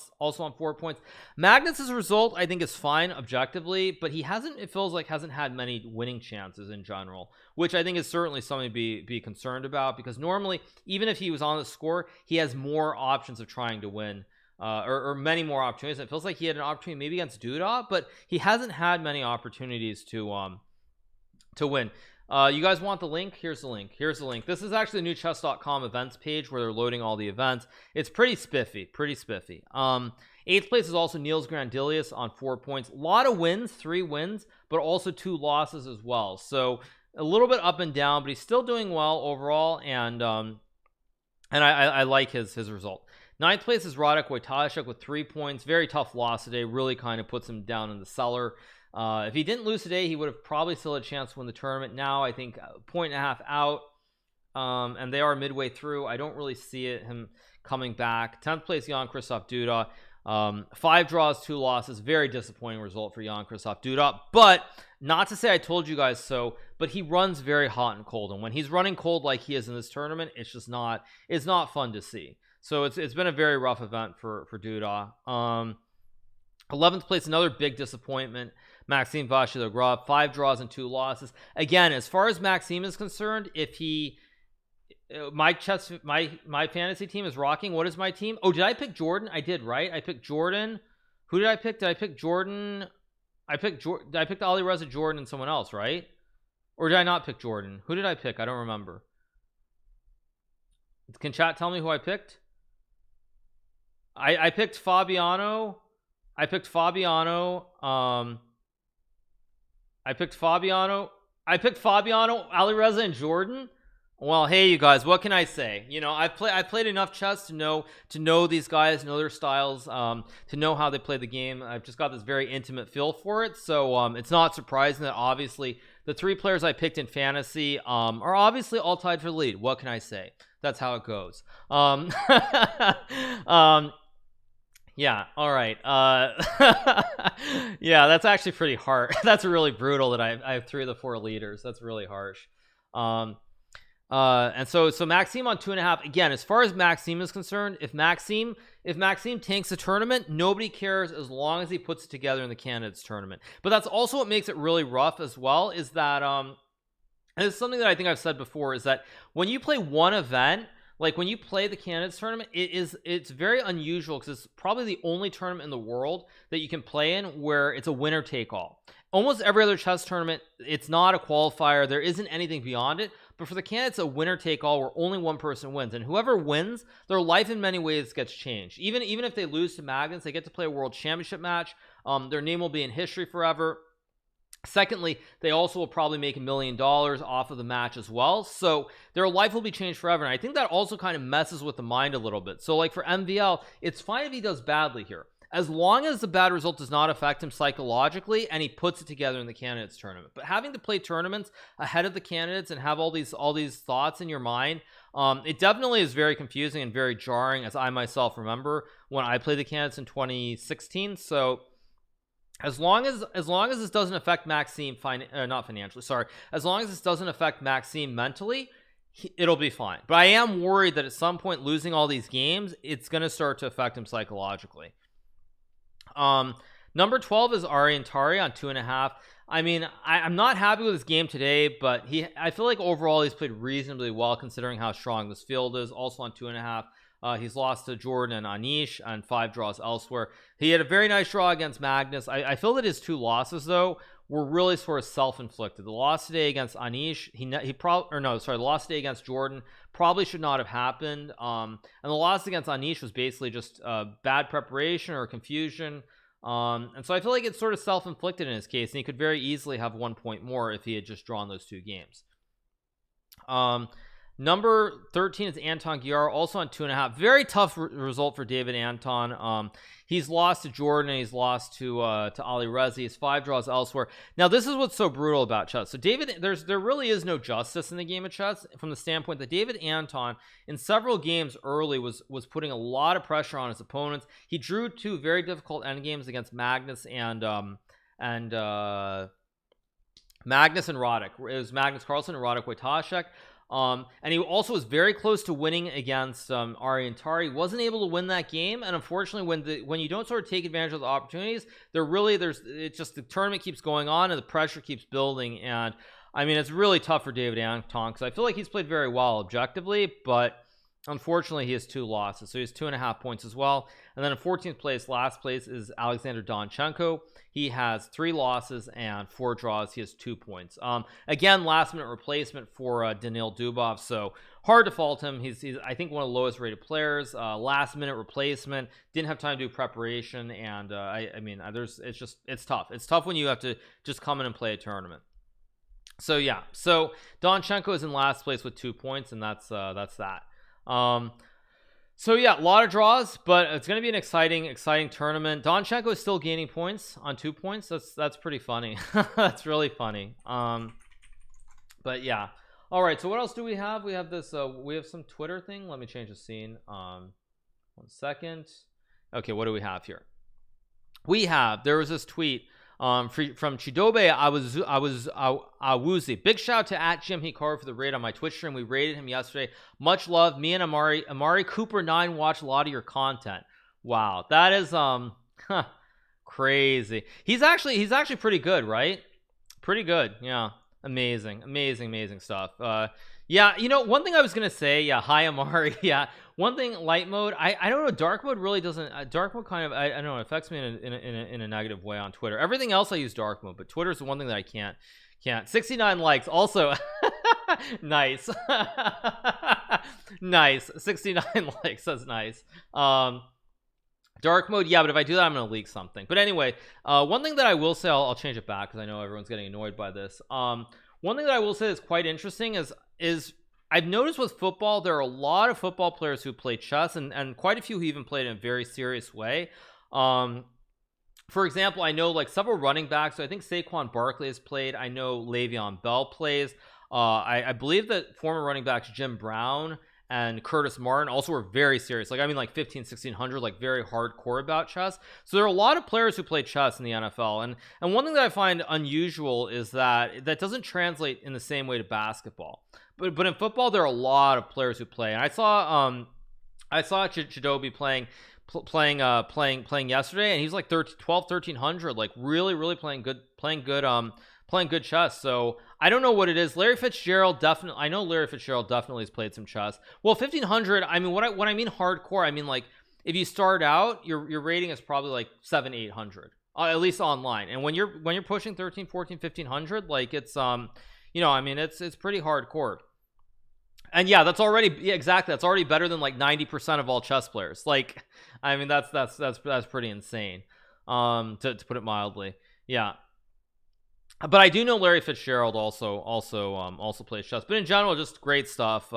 4 points. Magnus's result I think is fine objectively, but it feels like hasn't had many winning chances in general, which I think is certainly something to be concerned about, because normally even if he was on the score, he has more options of trying to win. Or many more opportunities. It feels like he had an opportunity maybe against Duda, but he hasn't had many opportunities to win. You guys want the link? Here's the link. This is actually the new chess.com events page where they're loading all the events. It's pretty spiffy. Eighth place is also Niels Grandilius on 4 points. A lot of wins, 3 wins, but also 2 losses as well. So a little bit up and down, but he's still doing well overall, and I like his result. 9th place is Radek Wojtaszek with 3 points. Very tough loss today, really kind of puts him down in the cellar. If he didn't lose today, he would have probably still had a chance to win the tournament. Now I think a point and a half out, and they are midway through. I don't really see him coming back. 10th place Jan-Krzysztof Duda, 5 draws, 2 losses. Very disappointing result for Jan-Krzysztof Duda, but not to say I told you guys so, but he runs very hot and cold, and when he's running cold like he is in this tournament, it's just not fun to see. So it's been a very rough event for Duda. 11th place, another big disappointment, Maxime Vachier-Lagrave, 5 draws and 2 losses. Again, as far as Maxime is concerned, if he my fantasy team is rocking. What is my team? Oh, did I pick Jordan? I did, right? I picked Jordan. Who did I pick? Did I pick Jordan? I picked Ali Reza, Jordan, and someone else, right? Or did I not pick Jordan? Who did I pick? I don't remember. Can chat tell me who I picked? I picked Fabiano. I picked Fabiano, Ali Reza, and Jordan. Well, hey, you guys, what can I say? You know, I've played enough chess to know these guys, know their styles, to know how they play the game. I've just got this very intimate feel for it. So it's not surprising that obviously the 3 players I picked in fantasy are obviously all tied for the lead. What can I say? That's how it goes. Yeah, all right. Yeah, that's actually pretty harsh. That's really brutal that I have 3 of the 4 leaders. That's really harsh. And so Maxime on 2.5. Again, as far as Maxime is concerned, if Maxime tanks the tournament, nobody cares as long as he puts it together in the candidates tournament. But that's also what makes it really rough as well, is that and it's something that I think I've said before, is that when you play one event, like when you play the candidates tournament, it's very unusual, because it's probably the only tournament in the world that you can play in where it's a winner take all. Almost every other chess tournament, it's not a qualifier, there isn't anything beyond it. But for the candidates, a winner take all where only one person wins, and whoever wins, their life in many ways gets changed. Even if they lose to Magnus, they get to play a world championship match. Their name will be in history forever. Secondly, they also will probably make $1 million off of the match as well, so their life will be changed forever. And I think that also kind of messes with the mind a little bit. So like for MVL, it's fine if he does badly here, as long as the bad result does not affect him psychologically and he puts it together in the candidates tournament. But having to play tournaments ahead of the candidates and have all these thoughts in your mind, it definitely is very confusing and very jarring, as I myself remember when I played the candidates in 2016. So as long as this doesn't affect Maxime not financially, sorry, as long as this doesn't affect Maxime mentally, it'll be fine. But I am worried that at some point, losing all these games, it's going to start to affect him psychologically. Number 12 is Arian Tari on 2.5. I mean, I'm not happy with his game today, but I feel like overall he's played reasonably well considering how strong this field is. Also on 2.5. He's lost to Jordan and Anish and 5 draws elsewhere. He had a very nice draw against Magnus. I feel that his 2 losses though were really sort of self-inflicted. The loss today against Anish, the loss today against Jordan probably should not have happened. And the loss against Anish was basically just bad preparation or confusion. And so I feel like it's sort of self-inflicted in his case, and he could very easily have 1 point more if he had just drawn those 2 games. Number 13 is Anton Guillar, also on 2.5. Very tough result for David Anton. He's lost to Jordan and he's lost to Ali Reza. He's 5 draws elsewhere. Now this is what's so brutal about chess. So David, there really is no justice in the game of chess from the standpoint that David Anton in several games early was putting a lot of pressure on his opponents. He drew 2 very difficult endgames against Magnus and Radek. It was Magnus Carlsen and Radek Wojtaszek. And he also was very close to winning against Arian Tari. Wasn't able to win that game, and unfortunately when you don't sort of take advantage of the opportunities, it's just the tournament keeps going on and the pressure keeps building. And I mean, it's really tough for David Anton, because I feel like he's played very well objectively, but Unfortunately, he has 2 losses, so he has 2.5 points as well. And then in 14th place, last place, is Alexander Donchunko. He has 3 losses and 4 draws. He has 2 points. Again, last minute replacement for Danil Dubov, so hard to fault him. He's I think one of the lowest rated players. Last minute replacement, didn't have time to do preparation, and I mean, it's tough. It's tough when you have to just come in and play a tournament. So yeah, so Donchunko is in last place with 2 points, and that's that. So yeah, a lot of draws, but it's going to be an exciting tournament. Donchunko is still gaining points on 2 points. That's pretty funny. That's really funny. But yeah. All right, so what else do we have? We have this we have some Twitter thing. Let me change the scene. 1 second. Okay, what do we have here? There was this tweet from Chidobe Awuzi. Big shout out to @GMHikaru for the raid on my Twitch stream. We raided him yesterday. Much love. Me and Amari Cooper 9 watch a lot of your content. Wow, that is crazy. He's actually pretty good, right? Pretty good. Yeah, amazing stuff. Yeah, you know, one thing I was gonna say, yeah, hi Amari. Yeah, one thing, light mode, I don't know, dark mode really doesn't, dark mode kind of, I don't know, it affects me in a negative way on Twitter. Everything else I use dark mode, but Twitter is the one thing that I can't. 69 likes also. Nice. Nice, 69 likes, that's nice. Dark mode, yeah, but if I do that, I'm gonna leak something. But anyway, one thing that I will say, I'll change it back because I know everyone's getting annoyed by this. One thing that I will say is quite interesting is I've noticed with football, there are a lot of football players who play chess, and quite a few who even played in a very serious way. For example, I know like several running backs. So I think Saquon Barkley has played. I know Le'Veon Bell plays. I believe that former running backs Jim Brown and Curtis Martin also were very serious, like I mean like 1600, like very hardcore about chess. So there are a lot of players who play chess in the NFL, and one thing that I find unusual is that doesn't translate in the same way to basketball, but in football there are a lot of players who play. And I saw Chidobe playing yesterday, and he's like 1300, like really playing good chess. So I don't know what it is. Larry Fitzgerald definitely, I know Larry Fitzgerald definitely has played some chess. Well, 1500, I mean, when I mean hardcore, I mean like if you start out, your rating is probably like 700-800, at least online. And when you're pushing 13, 14, 1500, like it's you know, I mean it's pretty hardcore. And yeah, that's already, yeah, exactly, that's already better than like 90% of all chess players. Like, I mean, that's pretty insane, to put it mildly. Yeah. But I do know Larry Fitzgerald also plays chess. But in general, just great stuff.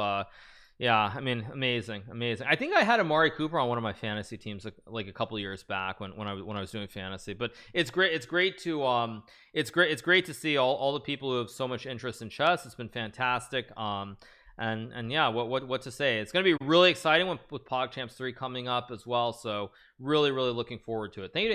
Yeah, I mean, amazing. I think I had Amari Cooper on one of my fantasy teams like a couple of years back when I was doing fantasy. But it's great to see all the people who have so much interest in chess. It's been fantastic. And yeah, what to say? It's going to be really exciting with PogChamps 3 coming up as well. So really looking forward to it. Thank you to